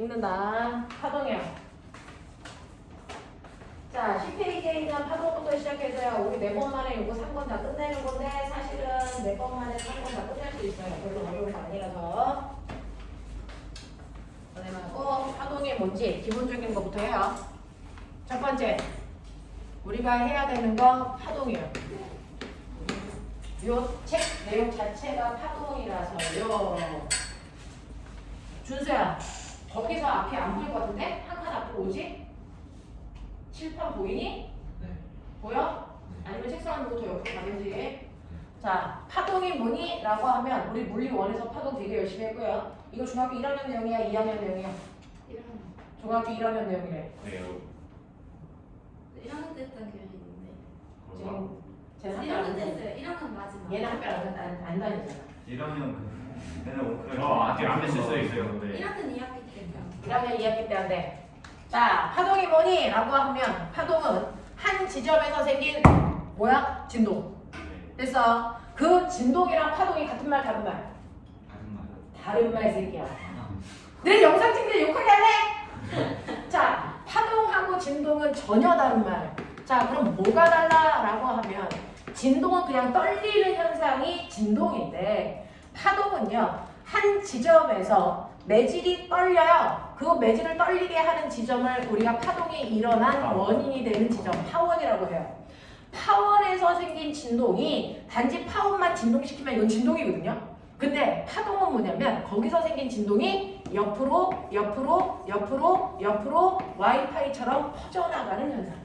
읽는다. 파동이요. 자, 10페이지에 있는 파동부터 시작해서요. 우리 4번 만에 이거 3권 다 끝내는 건데 사실은 4번 만에 3권 다 끝낼 수 있어요. 별로 어려운 거 아니라서. 그다음에 파동이 뭔지 기본적인 것부터 해요. 첫 번째, 우리가 해야 되는 거 파동이요. 요 책 내용 자체가 파동이라서요. 준수야, 거기서 앞이 안 보일 것 같은데? 한 칸 앞으로 오지? 칠판 보이니? 네. 보여? 아니면 책상 보고 더 옆으로 가든지. 자, 파동이 뭐니? 라고 하면 우리 물리 1에서 파동 되게 열심히 했고요. 이거 중학교 1학년 내용이야? 2학년 내용이야? 1학년. 중학교 1학년 내용이래. 네요. 1학년 때 했던 기억이 있는데. 지금 쟤는 1학년 학교 때 안 했어요. 1학년 마지막. 얘는 학교 안 다니잖아. 1학년 아직 안 됐을 수도 있어요. 근데 1학년 2학기 때요. 1학년 2학기 때 한대. 자, 파동이 뭐니? 라고 하면 파동은 한 지점에서 생긴 뭐야? 진동. 그래서 그 진동이랑 파동이 같은 말 다른 말? 다른 말 새끼야. 내 영상 찍는데 욕하게 할래? 자, 파동하고 진동은 전혀 다른 말. 자, 그럼 뭐가 달라? 라고 하면 진동은 그냥 떨리는 현상이 진동인데 파동은요, 한 지점에서 매질이 떨려요. 그 매질을 떨리게 하는 지점을 우리가 파동이 일어난 원인이 되는 지점, 파원이라고 해요. 파원에서 생긴 진동이 단지 파원만 진동시키면 이건 진동이거든요. 근데 파동은 뭐냐면 거기서 생긴 진동이 옆으로 와이파이처럼 퍼져나가는 현상.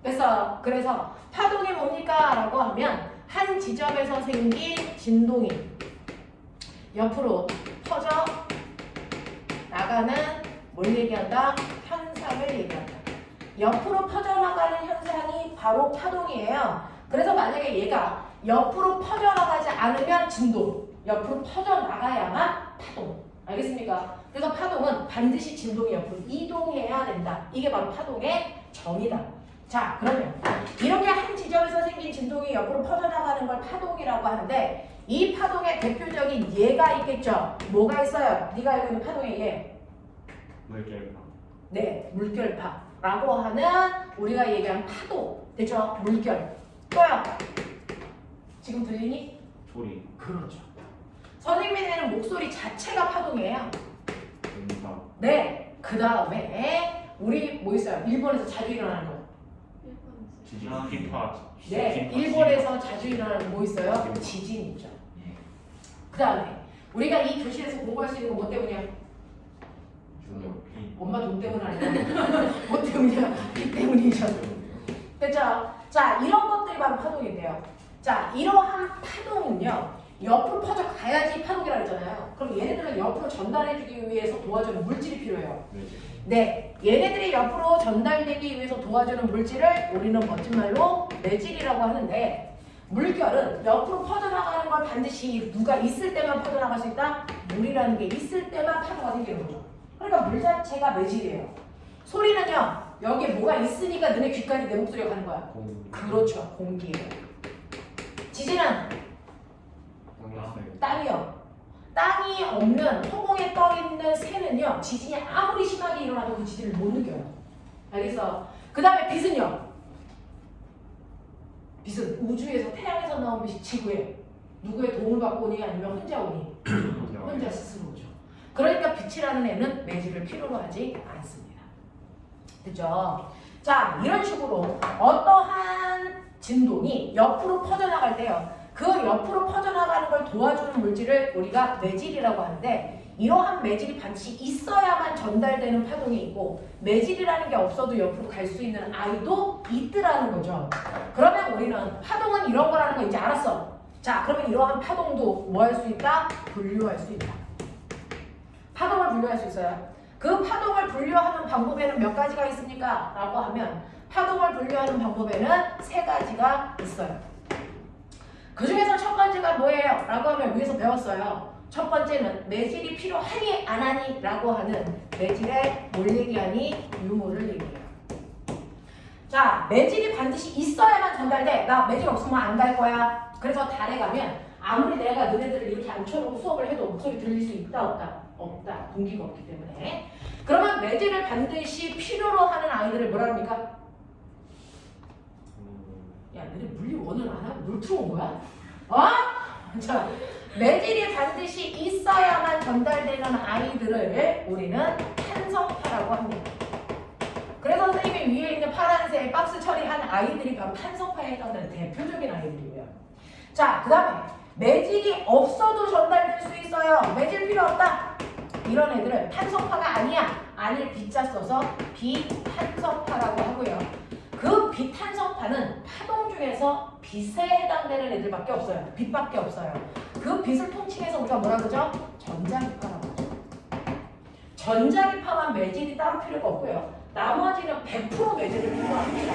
그래서 파동이 뭡니까? 라고 하면 한 지점에서 생긴 진동이 옆으로 퍼져 나가는 뭘 얘기한다? 현상을 얘기한다. 옆으로 퍼져나가는 현상이 바로 파동이에요. 그래서 만약에 얘가 옆으로 퍼져나가지 않으면 진동, 옆으로 퍼져나가야만 파동. 알겠습니까? 그래서 파동은 반드시 진동이 옆으로 이동해야 된다. 이게 바로 파동의 정의다. 자, 그러면 이렇게 한 지점에서 생긴 진동이 옆으로 퍼져나가는 걸 파동이라고 하는데 이 파동의 대표적인 예가 있겠죠? 뭐가 있어요? 네가 알고 있는 파동의 예. 물결파. 네, 물결파라고 하는 우리가 얘기한 파도. 됐죠? 물결. 또요. 지금 들리니? 소리. 그렇죠. 선생님이 내는 목소리 자체가 파동이에요. 음파. 네. 그 다음에 우리 뭐 있어요? 일본에서 자주 일어나는 거. 지진. 기파. 네. 일본에서 자주 일어나는 뭐 있어요? 지진 있죠. 그 다음에 우리가 이 교실에서 공부할 수 있는 건 뭐 때문이야? 엄마 돈 때문 아니야? 뭐 때문이야? 비 때문이죠. 됐죠? 자, 이런 것들이 바로 파동인데요. 자, 이러한 파동은요, 옆으로 퍼져 가야지 파동이라고 했잖아요. 그럼 얘네들은 옆으로 전달해주기 위해서 도와주는 물질이 필요해요. 네, 얘네들이 옆으로 전달되기 위해서 도와주는 물질을 우리는 멋진 말로 매질이라고 하는데 물결은 옆으로 퍼져나가는 걸 반드시 누가 있을 때만 퍼져나갈 수 있다? 물이라는 게 있을 때만 파도가 생기는 거죠. 그러니까 물 자체가 매질이에요. 소리는요, 여기에 뭐가 있으니까 너네 귀까지 내 목소리가 가는 거야. 그렇죠, 공기예요. 지진은 땅이요. 땅이 없는 허공에 떠 있는 새는요, 지진이 아무리 심하게 일어나도 그 지진을 못 느껴요. 알겠어? 그 다음에 빛은요. 빛은 우주에서 태양에서 나온 빛이 지구에 누구의 도움을 받고 오니 아니면 혼자 오니? 혼자 스스로 오죠. 그러니까 빛이라는 애는 매질을 필요로 하지 않습니다. 됐죠? 자, 이런 식으로 어떠한 진동이 옆으로 퍼져나갈 때요. 그 옆으로 퍼져나가는 걸 도와주는 물질을 우리가 매질이라고 하는데 이러한 매질이 반드시 있어야만 전달되는 파동이 있고 매질이라는 게 없어도 옆으로 갈 수 있는 아이도 있더라는 거죠. 그러면 우리는 파동은 이런 거라는 거 이제 알았어. 자, 그러면 이러한 파동도 뭐 할 수 있다? 분류할 수 있다. 파동을 분류할 수 있어요. 그 파동을 분류하는 방법에는 몇 가지가 있습니까? 라고 하면 파동을 분류하는 방법에는 3가지가 있어요. 그 중에서 첫 번째가 뭐예요? 라고 하면 위에서 배웠어요. 첫 번째는 매질이 필요하니 안 하니 라고 하는 매질의 뭘 얘기하니? 유무를 얘기해요. 자, 매질이 반드시 있어야만 전달돼. 나 매질 없으면 안 갈 거야. 그래서 달에 가면 아무리 내가 너네들을 이렇게 앉혀놓고 수업을 해도 목소리 들릴 수 있다 없다? 없다. 동기가 없기 때문에. 매질을 반드시 필요로 하는 아이들을 뭐라 합니까? 야, 너네 물리 원을 안 하고 물 틀어온 거야? 어? 자, 매질이 반드시 있어야만 전달되는 아이들을 우리는 탄성파라고 합니다. 그래서 선생님이 위에 있는 파란색 박스 처리한 아이들이 바로 탄성파에 해당되는 대표적인 아이들이고요. 자, 그 다음에 매질이 없어도 전달될 수 있어요. 매질 필요 없다. 이런 애들을 탄성파가 아니야. 아닐 B자 써서 비탄성파라고 하고요. 그 비탄성파는 파동 중에서 빛에 해당되는 애들밖에 없어요. 빛밖에 없어요. 그 빛을 통칭해서 우리가 뭐라 그러죠? 전자기파라고 하죠. 전자기파만 매질이 따로 필요가 없고요. 나머지는 100% 매질이 필요합니다.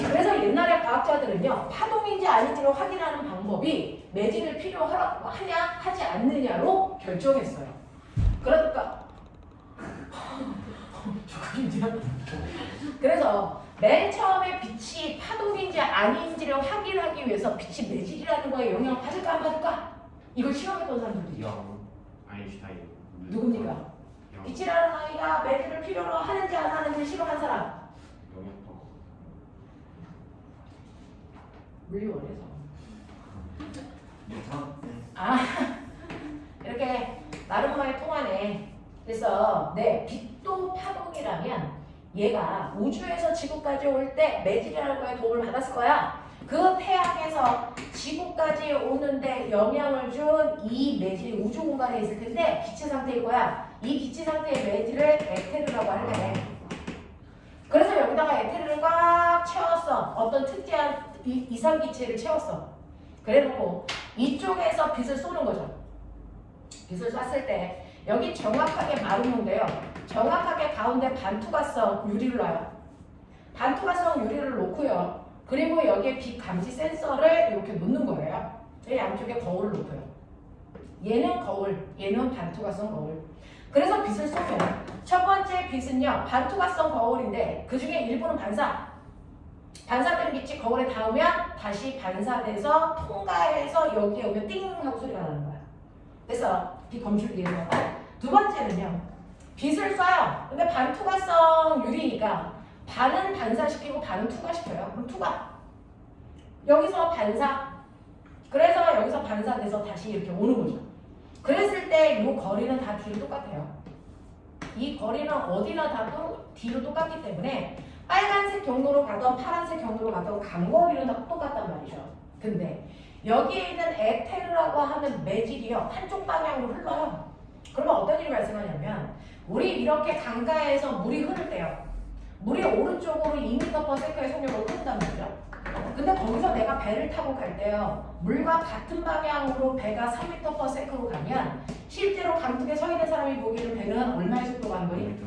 그래서 옛날에 과학자들은요, 파동인지 아닌지를 확인하는 방법이 매질을 필요하냐 하지 않느냐로 결정했어요. 그러니까 그래서 맨 처음에 빛이 파동인지 아닌지를 확인하기 위해서 빛이 매질이라는 거에 영향을 받을까 안 받을까? 이걸 실험했던 사람들도 있죠. 영 아인슈타인 누굽니까? 영 빛이라는 아이가 매질을 필요로 하는지 안 하는지 실험한 사람. 영역법 물리원에서. 뉴턴? 아, 이렇게 나름만의 통하네. 그래서 네, 빛도 파동이라면 얘가 우주에서 지구까지 올 때 매질이라는 거에 도움을 받았을 거야. 그 태양에서 지구까지 오는데 영향을 준 이 매질이 우주 공간에 있을 텐데 기체 상태일 거야. 이 기체 상태의 매질을 에테르라고 할래. 그래서 여기다가 에테르를 꽉 채웠어. 어떤 특이한 이상기체를 채웠어. 그래놓고 이쪽에서 빛을 쏘는 거죠. 빛을 쐈을 때 여기 정확하게 마르는데요. 정확하게 가운데 반투과성 유리를 놔요. 반투과성 유리를 놓고요. 그리고 여기에 빛 감지 센서를 이렇게 놓는 거예요. 이 양쪽에 거울을 놓고요. 얘는 거울, 얘는 반투과성 거울. 그래서 빛을 쏘면 첫 번째 빛은요, 반투과성 거울인데 그 중에 일부는 반사되는 빛이 거울에 닿으면 다시 반사돼서 통과해서 여기에 오면 띵 하고 소리가 나는 거야. 그래서 빛 검출기에서. 두 번째는요, 빛을 쏴요. 근데 반투과성 유리니까 반은 반사시키고 반은 투과시켜요. 그럼 투과. 여기서 반사. 그래서 여기서 반사돼서 다시 이렇게 오는 거죠. 그랬을 때 이 거리는 다 D로 똑같아요. 이 거리는 어디나 다 D로 똑같기 때문에 빨간색 경로로 가던 파란색 경로로 가던 간거리는 다 똑같단 말이죠. 근데 여기에 있는 에테르라고 하는 매질이요, 한쪽 방향으로 흘러요. 그러면 어떤 일이 발생하냐면 우리 이렇게 강가에서 물이 흐를 때요, 물이 오른쪽으로 2m/s의 속력으로 흐른단 말이죠. 근데 거기서 내가 배를 타고 갈 때요, 물과 같은 방향으로 배가 3m/s로 가면 실제로 강둑에 서 있는 사람이 보기에는 배는 얼마의 속도가 가는 거니?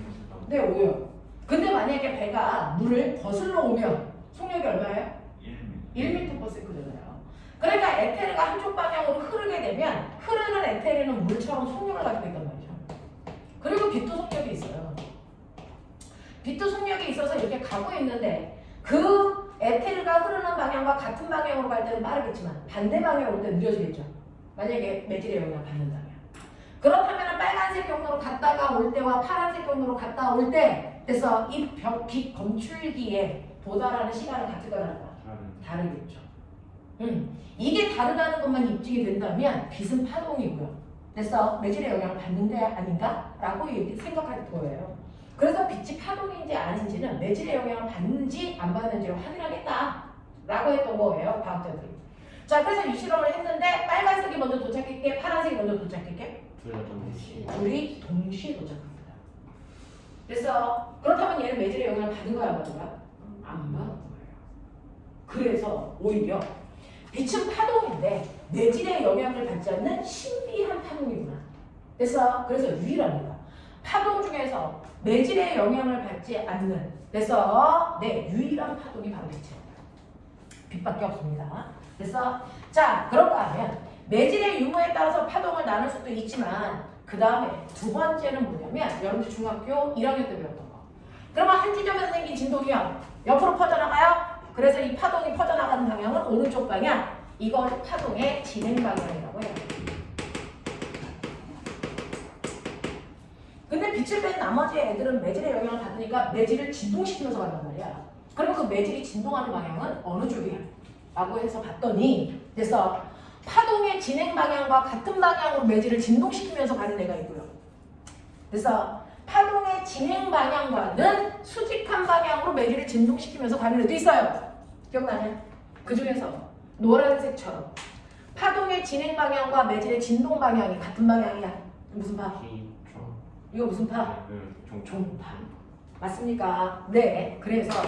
네, 5요. 근데 만약에 배가 물을 거슬러 오면 속력이 얼마예요? 1m/s잖아요. 그러니까 에테르가 한쪽 방향으로 흐르게 되면 흐르는 에테르는 물처럼 속력을 가지고 있단 말이죠. 그리고 빛도 속력이 있어요. 빛도 속력이 있어서 이렇게 가고 있는데 그 에테르가 흐르는 방향과 같은 방향으로 갈 때는 빠르겠지만 반대 방향으로 올 때는 느려지겠죠. 만약에 매질의 영향을 받는다면. 그렇다면 빨간색 경로로 갔다가 올 때와 파란색 경로로 갔다 올 때, 그래서 이 빛 검출기에 도달하는 시간은 같을 거나 다르겠죠. 이게 다르다는 것만 입증이 된다면 빛은 파동이고요. 그래서 매질의 영향을 받는 게 아닌가? 라고 생각할 거예요. 그래서 빛이 파동인지 아닌지는 매질의 영향을 받는지 안 받는지를 확인하겠다 라고 했던 거예요, 과학자들이. 자, 그래서 이 실험을 했는데 빨간색이 먼저 도착했게, 파란색이 먼저 도착했게? 둘이 동시에 도착합니다. 그래서 그렇다면 얘는 매질의 영향을 받은 거야, 안 받은 거야? 안 받은 거예요. 그래서 오히려 빛은 파동인데 매질의 영향을 받지 않는 신비한 파동이구나. 그래서 유일합니다. 파동 중에서 매질의 영향을 받지 않는, 그래서 유일한 파동이 바로 빛입니다. 빛밖에 없습니다. 그래서 자, 그런가 하면 매질의 유무에 따라서 파동을 나눌 수도 있지만 그 다음에 두 번째는 뭐냐면 여러분들 중학교 1학년 때 배웠던 거. 그러면 한 지점에서 생긴 진동이요, 옆으로 퍼져나가요. 그래서 이 파동이 퍼져나가는 방향은 오른쪽 방향. 이걸 파동의 진행 방향이라고 해요. 근데 근데 빛을 뺀 나머지 애들은 매질의 영향을 받으니까 매질을 진동시키면서 간단 말이야. 그러면 그 매질이 진동하는 방향은 어느 쪽이야? 라고 해서 봤더니 그래서 파동의 진행 방향과 같은 방향으로 매질을 진동시키면서 가는 애가 있고요. 그래서 파동의 진행 방향과는 수직한 방향으로 매질을 진동시키면서 가는 애도 있어요. 기억나냐? 그 중에서 노란색처럼 파동의 진행 방향과 매질의 진동 방향이 같은 방향이야. 무슨 파? 이거 무슨 파? 종파. 맞습니까? 네. 그래서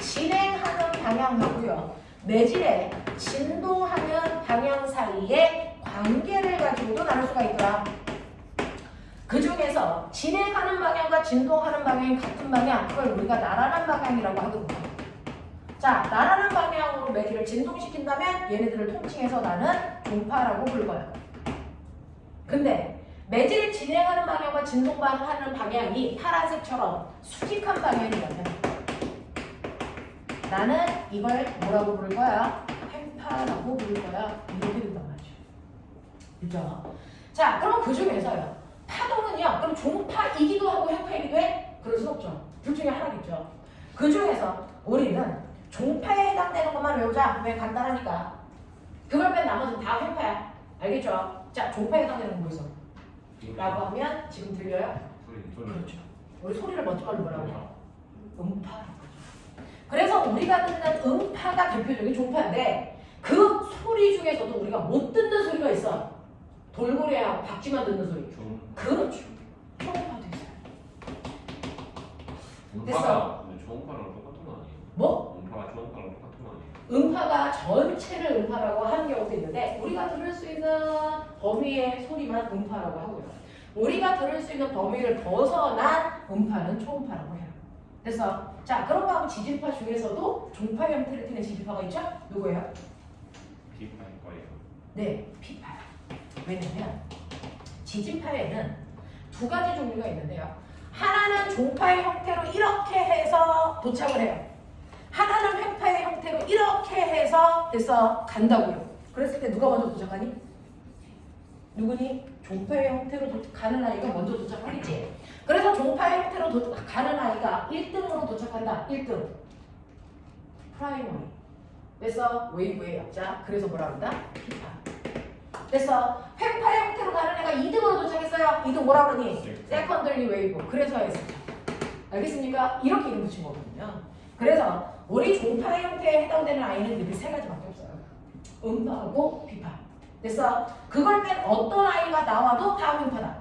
진행하는 방향하고요. 매질의 진동하는 방향 사이에 관계를 가지고도 나눌 수가 있더라. 그 중에서 진행하는 방향과 진동하는 방향이 같은 방향, 그걸 우리가 나란한 방향이라고 하거든요. 자, 나란한 방향으로 매질을 진동시킨다면 얘네들을 통칭해서 나는 종파라고 부를 거야. 근데 매질을 진행하는 방향과 진동하는 방향이 파란색처럼 수직한 방향이라면 나는 이걸 뭐라고 부를 거야? 횡파라고 부를 거야. 이렇게 된단 말이죠. 그죠? 자, 그럼 그 중에서요. 파동은요. 그럼 종파이기도 하고 횡파이기도 해? 그럴 순 없죠. 둘 중에 하나겠죠. 그 중에서 우리는 종파에 해당되는 것만 외우자. 왜? 간단하니까. 그걸 뺀 나머지는 다 횡파야. 알겠죠? 자, 종파에 해당되는 건 뭐 있어? 라고 하면 지금 들려요? 그렇죠. 우리 소리를 먼저 걸로 뭐라고 해요? 음파. 그래서 우리가 듣는 음파가 대표적인 종파인데 그 소리 중에서도 우리가 못 듣는 소리가 있어. 돌고래하고 박쥐만 듣는 소리. 그렇죠. 초음파도 있어요. 됐어. 근데 초음파랑 똑같은 거 아니에요? 뭐? 음파가 초음파랑 똑같은 거 아니에요? 음파가 전체를 음파라고 하는 경우도 있는데 우리가 들을 수 있는 범위의 소리만 음파라고 하고요. 우리가 들을 수 있는 범위를 벗어난 음파는 초음파라고 해요. 그래서 자, 그런가 하면 지진파 중에서도 종파 형태를 띠는 지진파가 있죠? 누구예요? P파일 거예요. 네, P파요. 왜냐면 지진파에는 두 가지 종류가 있는데요. 하나는 종파의 형태로 이렇게 해서 도착을 해요. 하나는 횡파의 형태로 이렇게 해서 돼서 간다고요. 그랬을 때 누가 먼저 도착하니? 누구니? 종파의 형태로 가는 아이가 먼저 도착하겠지. 그래서 종파의 형태로 가는 아이가 1등으로 도착한다. 1등. 프라이머리. 그래서 웨이브의 약자. 그래서 뭐라 한다? 피파. 그래서 횡파의 형태로 가는 애가 2등으로 도착했어요. 2등 뭐라 그러니? 세컨더리 웨이브. 그래서 했습니다. 알겠습니까? 이렇게 이름 붙인 거거든요. 그래서 우리 종파의 형태에 해당되는 아이는 이렇게 세 가지밖에 없어요. 음파하고 피파. 그래서 그걸 뺀 어떤 아이가 나와도 다 횡파다.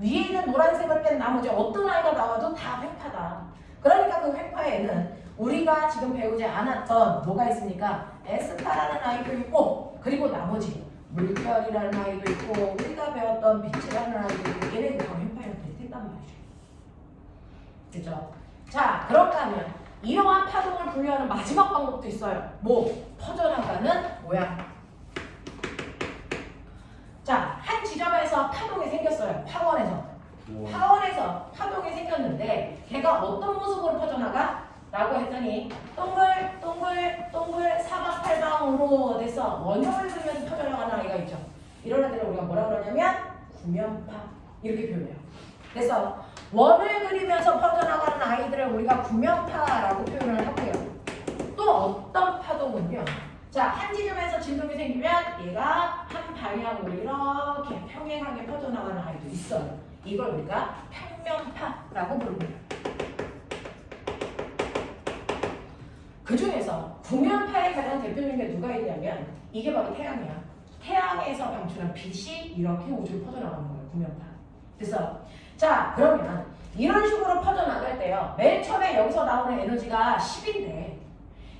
위에 있는 노란색을 뺀 나머지 어떤 아이가 나와도 다 횡파다. 그러니까 그 횡파에는 우리가 지금 배우지 않았던 뭐가 있습니까? 에스파라는 아이도 있고 그리고 나머지 물결이라는 아이도 있고 우리가 배웠던 빛이라는 아이도 있고 얘네들 다 횡파 형태가 된단 말이죠. 그죠? 자, 그런가 하면 이러한 파동을 분류하는 마지막 방법도 있어요. 뭐? 퍼져나가는 모양. 자, 한 지점에서 파동이 생겼어요. 파원에서. 파원에서 파동이 생겼는데 걔가 어떤 모습으로 퍼져나가? 라고 했더니 동글 사방팔방으로 돼서 원형을 그리면서 퍼져나가는 아이가 있죠. 이런 애들을 우리가 뭐라 그러냐면 구면파 이렇게 표현해요. 그래서 원을 그리면서 퍼져나가는 아이들을 우리가 구면파라고 표현을 하고요. 또 어떤 파동은요. 자, 한 지점에서 진동이 생기면 얘가 한 방향으로 이렇게 평행하게 퍼져나가는 아이도 있어요. 이걸 우리가 평면파라고 부릅니다. 그 중에서 구면파의 가장 대표적인 게 누가 있냐면 이게 바로 태양이야. 태양에서 방출한 빛이 이렇게 우주로 퍼져나가는 거예요. 구면파. 그래서 자, 그러면 이런 식으로 퍼져나갈 때요. 맨 처음에 여기서 나오는 에너지가 10인데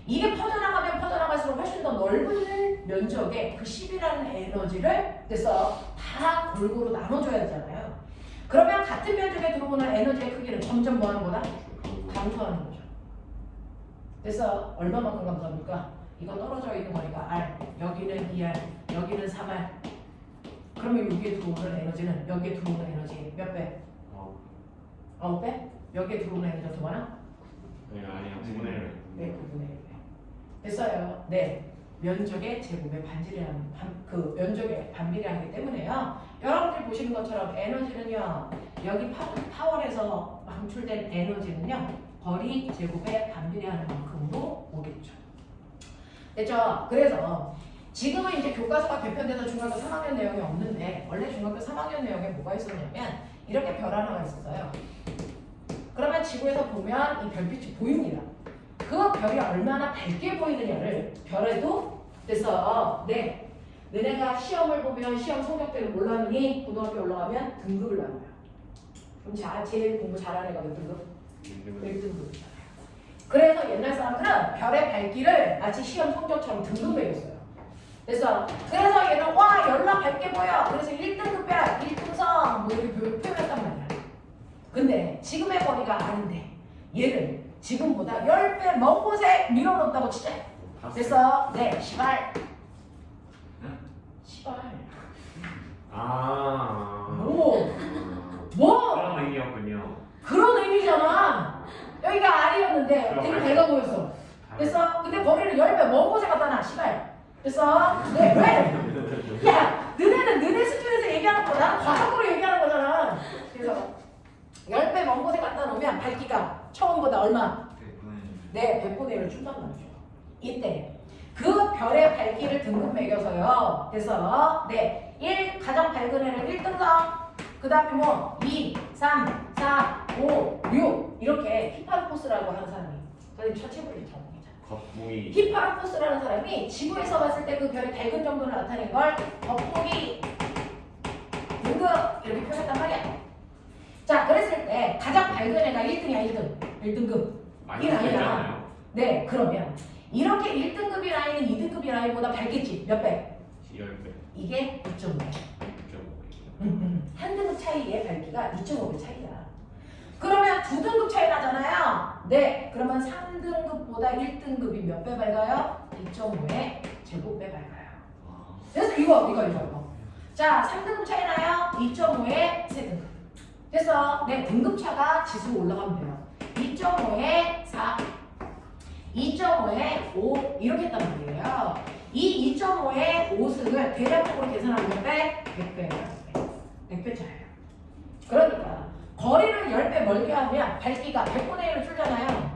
이게 퍼져나가면 퍼져나갈수록 훨씬 더 넓은 면적에 그 10이라는 에너지를 그래서 다 골고루 나눠줘야 되잖아요. 그러면 같은 면적에 들어오는 에너지의 크기는 점점 뭐 하는 거다? 감소하는 거죠. 그래서 얼마만큼 감소합니까? 이거 떨어져 있는 거니까 R, 여기는 2R, 여기는 3R. 그러면 여기에 들어오는 에너지는 여기에 들어오는 에너지 몇 배? 9배? 여기에 들어오는 에너지가 더 많아? 아니요. 9분의 1. 네, 9분의 1배. 됐어요. 네. 면적의 제곱에 반지름한 그 면적에 반비례하기 때문에요. 여러분들이 보시는 것처럼 에너지는요. 여기 파월에서 방출된 에너지는요 거리 제곱에 반비례하는 만큼으로 오겠죠. 됐죠? 그래서 지금은 이제 교과서가 개편돼서 중학교 3학년 내용이 없는데 원래 중학교 3학년 내용에 뭐가 있었냐면 이렇게 별 하나가 있었어요. 그러면 지구에서 보면 이 별빛이 보입니다. 그 별이 얼마나 밝게 보이느냐를 별에도 그래서 네 너네가 시험을 보면 시험 성적대로 올라가니 고등학교 올라가면 등급을 나눠요. 그럼 제일 공부 잘하는 애가 몇 등급? 1등급이잖아요. 그래서 옛날 사람들은 별의 밝기를 마치 시험 성적처럼 등급 매겼어요. 그래서 얘는 와 열나 밝게 보여. 그래서 1등급이야 1등성 뭐 이렇게 표현했단 말이야. 근데 지금의 거리가 아닌데 얘를 지금보다 10배 먼 곳에 밀어놓았다고 치자. 그래서 네 시발 뭐? 그런 의미였군요. 그런 의미잖아. 여기가 R이었는데 되게 배가 보였어. 그래서 근데 거리를 10배 먼 곳에 갖다 놔 시발. 그래서 네 왜? 야 너네는 너네 수준에서 얘기하는 거 나는 과학으로 얘기하는 거잖아. 그래서 10배 먼 곳에 갖다 놓으면 밝기가 처음보다 얼마? 네 100분의 1을 준단 말이죠. 이때 그 별의 밝기를 등급 매겨서요. 그래서 네 1 가장 밝은 애를 1등성 그 다음에 뭐 2, 3, 4, 5, 6 이렇게 히파르코스라고 하는 사람이 선생님 천체물리 전공이잖아. 거북이. 히파르코스라는 사람이 지구에서 봤을 때 그 별의 밝은 정도를 나타낸 걸 거북이 등급 이렇게 표현했단 말이야. 자 그랬을 때 가장 밝은 애가 1등이야 1등급 이 라인이야. 네 그러면 이렇게 1등급이 라인은 2등급이 라인보다 밝겠지 몇 배? 10배. 이게 2.5배. 한 등급 차이의 밝기가 2.5배 차이야. 그러면 2등급 차이 나잖아요. 네, 그러면 3등급보다 1등급이 몇 배 밝아요? 2.5의 제곱배 밝아요. 그래서 이거. 자, 3등급 차이 나요? 2.5의 세등급. 그래서 네, 등급차가 지수로 올라가면 돼요. 2.5의 4, 2.5의 5 이렇게 했단 말이에요. 이 2.5의 5승을 대략적으로 계산하면 몇 배? 100배예요. 100배 차이에요. 그러니까 거리를 10배 멀게 하면 밝기가 100분의 1을 줄잖아요.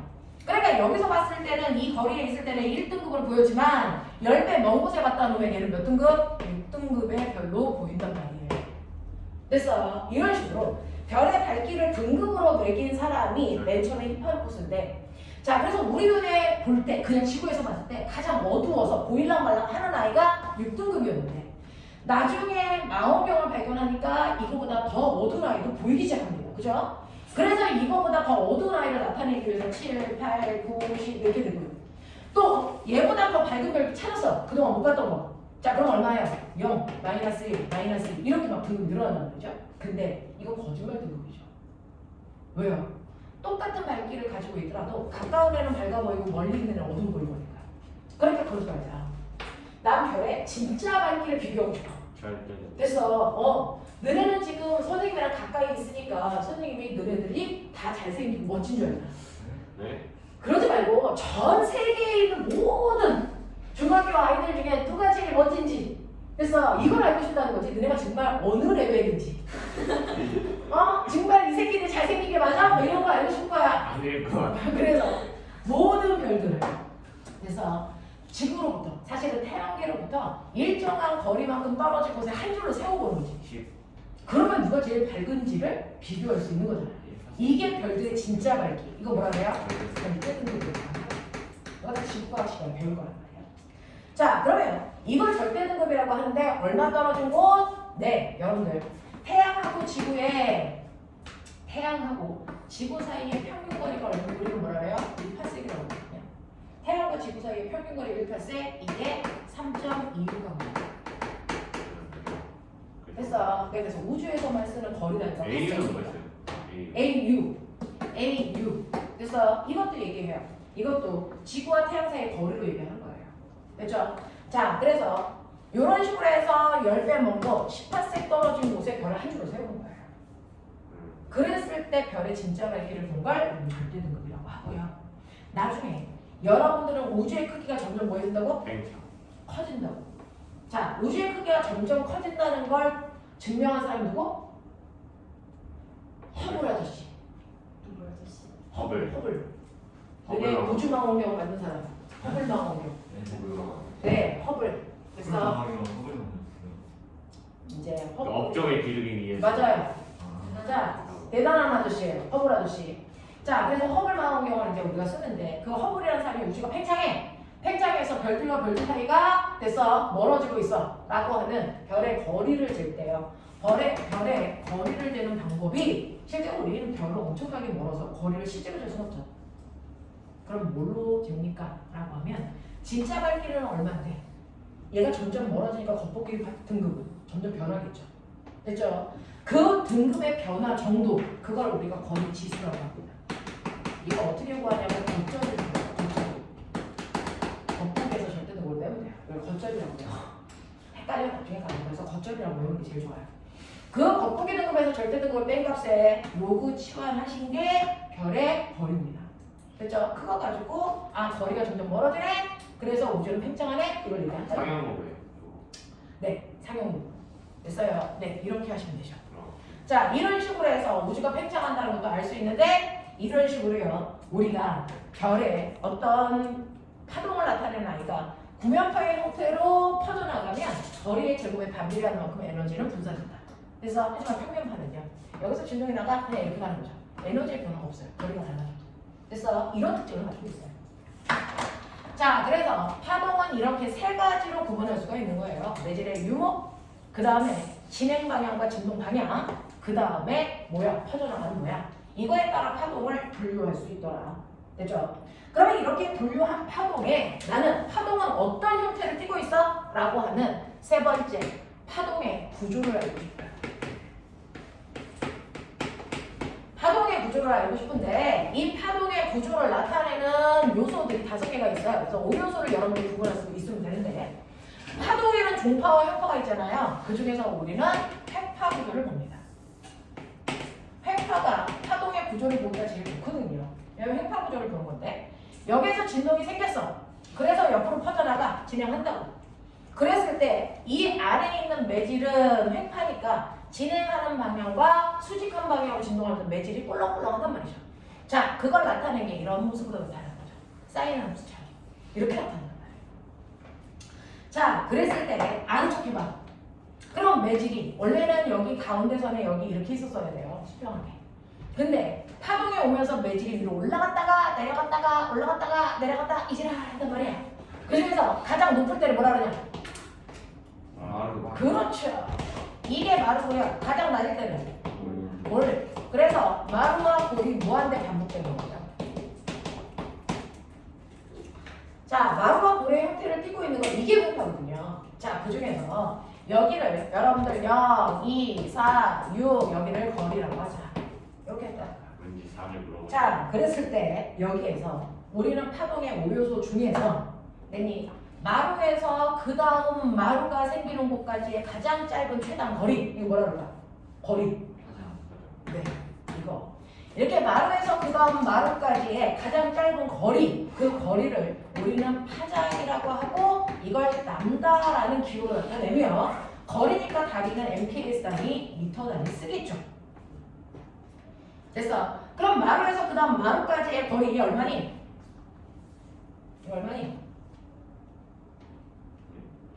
그러니까 여기서 봤을 때는 이 거리에 있을 때는 1등급으로 보였지만 10배 먼 곳에 갖다 놓으면 얘는 몇 등급? 6등급의 별로 보인단 말이에요. 그래서 이런 식으로 별의 밝기를 등급으로 매긴 사람이 맨 처음에 히파르코스인데 자 그래서 우리 눈에 볼 때 그냥 지구에서 봤을 때 가장 어두워서 보일랑말랑 하는 아이가 6등급이었는데 나중에 망원경을 발견하니까 이거보다 더 어두운 아이도 보이기 시작합니다. 그죠? 그래서 이거보다 더 어두운 아이를 나타내기 위해서 7, 8, 9, 10 이렇게 되고요. 또 얘보다 더 밝은 별 찾았어. 그동안 못 봤던 거. 자 그럼 얼마예요? 0, 마이너스 1, 마이너스 2 이렇게 막 등급이 늘어난단 말이죠. 근데 이거 거짓말 등급이죠. 왜요? 똑같은 밝기를 가지고 있더라도 가까운 애는 밝아 보이고 멀리 있는 애는 어두워 보이니까. 그러니까 거짓말이야. 난 별의 진짜 밝기를 비교하고 싶어. 그래서 너네는 지금 선생님이랑 가까이 있으니까 선생님이 너네들이 다 잘생기고 멋진 줄 알잖아. 네? 그러지 말고 전 세계에 있는 모든 중학교 아이들 중에 누가 제일 멋진지 그래서 이걸 알고 싶다는 거지. 너네가 정말 어느 레벨인지 정말 이 새끼들 잘생긴 게 맞아? 뭐 이런 거 알고 싶은 거야. 아닐 것 같아. 그래서 모든 별들을 그래서 지구로부터 사실은 태양계로부터 일정한 거리만큼 떨어진 곳에 한 줄로 세워보는 거지. 그러면 누가 제일 밝은지를 비교할 수 있는 거잖아. 이게 별들의 진짜 밝기. 이거 뭐라 그래요? 절대 등급이에요. 이거 다 지구과학 시간에 배울 거란 말이야. 자 그러면 이걸 절대 등급이라고 하는데 얼마 떨어진 곳? 네 여러분들 태양하고 지구 사이의 평균 거리가 얼마 우리가 뭐라 그래요? 1파섹이라고 하거든요. 태양과 지구 사이의 평균 거리 1파섹 이게 3.26입니다. 그래서 우주에서만 쓰는 거리라니까 AU는 뭐였어요? AU. 그래서 이것도 얘기해요. 이것도 지구와 태양 사이의 거리로 얘기하는 거예요. 됐죠? 자, 그래서 이런 식으로 해서 10배 먼 곳, 18색 떨어진 곳에 별을 한 줄로 세우는 거예요. 그랬을 때 별의 진짜 밝기를 본 걸 절대 등급이라고 하고요. 나중에 여러분들은 우주의 크기가 점점 뭐 해진다고? 커진다고. 자, 우주의 크기가 점점 커진다는 걸 증명한 사람이 누구? 허블 아저씨. 누구 아저씨? 허블. 허블 너네 망원경. 우주망원경 만든 사람. 허블 망원경. 네, 허블. 그래서 이제 허블. 업종의 기르기 위해서. 맞아요. 자, 대단한 아저씨예요. 허블 아저씨. 자, 그래서 허블 망원경을 이제 우리가 쓰는데 그 허블이라는 사람이 우주가 팽창해. 팽창해서 별들과 별들 사이가 됐어 멀어지고 있어 라고 하는 별의 거리를 잴 때요. 별의 거리를 재는 방법이 실제로 우리는 별로 엄청나게 멀어서 거리를 실제로 잴 수는 없죠. 그럼 뭘로 잽니까? 라고 하면 진짜 밝기는 얼마인데 얘가 점점 멀어지니까 겉보기 등급은 점점 변하겠죠. 됐죠? 그 등급의 변화 정도 그걸 우리가 거리 지수라고 합니다. 이거 어떻게 구하냐면 겉절이를 구해요. 겉보기에서 절대 등급을 빼면 돼요. 이걸 겉절이라고 해요. 헷갈리면 나중에 가요. 그래서 겉절이라고 외우는 게 제일 좋아요. 그 겉보기 등급에서 절대 등급을 뺀 값에 로그 치환하신 게 별의 거리입니다. 됐죠? 그거 가지고 아 거리가 점점 멀어지네. 그래서 우주는 팽창하네. 이걸 얘기한다. 상향로고요. 네, 상용로. 됐어요. 네, 이렇게 하시면 되죠. 자, 이런 식으로 해서 우주가 팽창한다는 것도 알 수 있는데 이런 식으로요. 우리가 별의 어떤 파동을 나타내는 아이가 구면파의 형태로 퍼져나가면 거리의 제곱에 반비례하는 만큼 에너지는 분산된다. 그래서 하지만 평면파는요. 여기서 진동이 나가 그냥 이렇게 가는 거죠. 에너지의 변화가 없어요. 거리가 달라져. 그래서 이런 특징을 가지고 있어요. 자, 그래서 파동은 이렇게 세 가지로 구분할 수가 있는 거예요. 내질의 유무, 그 다음에 진행 방향과 진동 방향, 그 다음에 모양, 퍼져나가는 모양. 이거에 따라 파동을 분류할 수 있더라. 됐죠? 그러면 이렇게 분류한 파동에 나는 파동은 어떤 형태를 띠고 있어? 라고 하는 세 번째, 파동의 구조를 알고 싶어요. 파동의 구조를 알고 싶은데 이 파동의 구조를 나타내는 요소들이 5개가 있어요. 그래서 5요소를 여러분들이 구분할 수 있으면 되는데 파동에는 종파와 횡파가 있잖아요. 그 중에서 우리는 횡파 구조를 봅니다. 횡파가 파동의 구조를 보기가 제일 좋거든요. 여기 횡파 구조를 보는 건데 여기에서 진동이 생겼어. 그래서 옆으로 퍼져나가 진행한다고. 그랬을 때 이 안에 있는 매질은 횡파니까 진행하는 방향과 수직한 방향으로 진동하는 매질이 꼴렁꼴렁하단 말이죠. 자, 그걸 나타낸 게 이런 모습으로 나타나는 거죠. 사인하는 수처럼 이렇게 나타난단 말이에요. 자, 그랬을 때 아는 척 해봐. 그럼 매질이 원래는 여기 가운데선에 여기 이렇게 있었어야 돼요. 수평하게. 근데 파동이 오면서 매질이 위로 올라갔다가 내려갔다가 올라갔다가 내려갔다가 이지라 한단 말이야. 그 중에서 가장 높을 때를 뭐라 그러냐? 그렇죠. 이게 마루고요. 가장 낮을 때는 골. 그래서 마루와 골이 무한대 반복되는 거죠. 자, 마루와 골의 형태를 띠고 있는 건 이게 횡파거든요. 자, 그 중에서 여기를 여러분들 0, 2, 4, 6 여기를 거리라고 하자. 이렇게 했다. 왠지 3을 물어보고. 자, 그랬을 때 여기에서 우리는 파동의 5요소 중에서 냈니? 마루에서 그 다음 마루가 생기는 곳까지의 가장 짧은 최단 거리. 이거 뭐라 그럴까? 거리. 네, 이거. 이렇게 마루에서 그 다음 마루까지의 가장 짧은 거리. 그 거리를 우리는 파장이라고 하고 이걸 람다라는 기호로 나타내며 거리니까 다리는 MPS 단위, 미터 단위 쓰겠죠. 됐어. 그럼 마루에서 그 다음 마루까지의 거리 이게 얼마니? 이거 얼마니?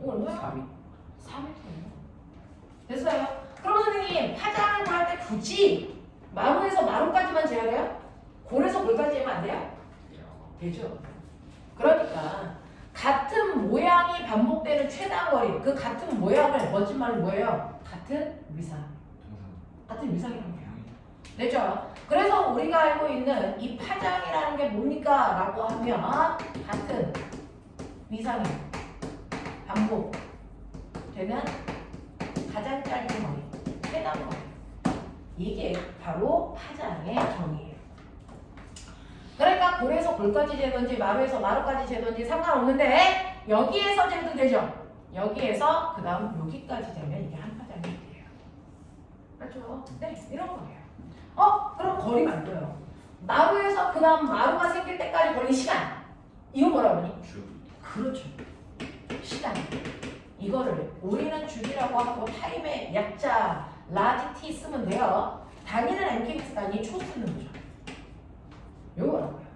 이거 얼마야? 4m예요. 됐어요? 그럼 선생님 파장을 구할 때 굳이 마루에서 마루까지만 재야 돼요? 골에서 골까지 재면 안 돼요? 되죠. 그러니까 같은 모양이 반복되는 최단 거리 그 같은 모양을 멋진 말로 뭐예요? 같은 위상. 같은 위상이라는 거예요. 됐죠? 그래서 우리가 알고 있는 이 파장이라는 게 뭡니까? 라고 하면 같은 위상이 반복되는 가장 짧은 거리, 최단 거리. 이게 바로 파장의 정의예요. 그러니까 골에서 골까지 재든지 마루에서 마루까지 재든지 상관없는데 여기에서 재도 되죠. 여기에서 그 다음 여기까지 재면 이게 한 파장이 돼요. 맞죠? 네, 이런 거예요. 그럼 거리 말고요. 마루에서 그 다음 마루가 생길 때까지 걸린 시간. 이거 뭐라고 하니? 그렇죠. 시간. 이거를 우리는 주기라고 하고 타임의 약자 라지 t 쓰면 돼요. 단위는 MKX 단위 초 쓰는 거죠. 요거라는 거예요.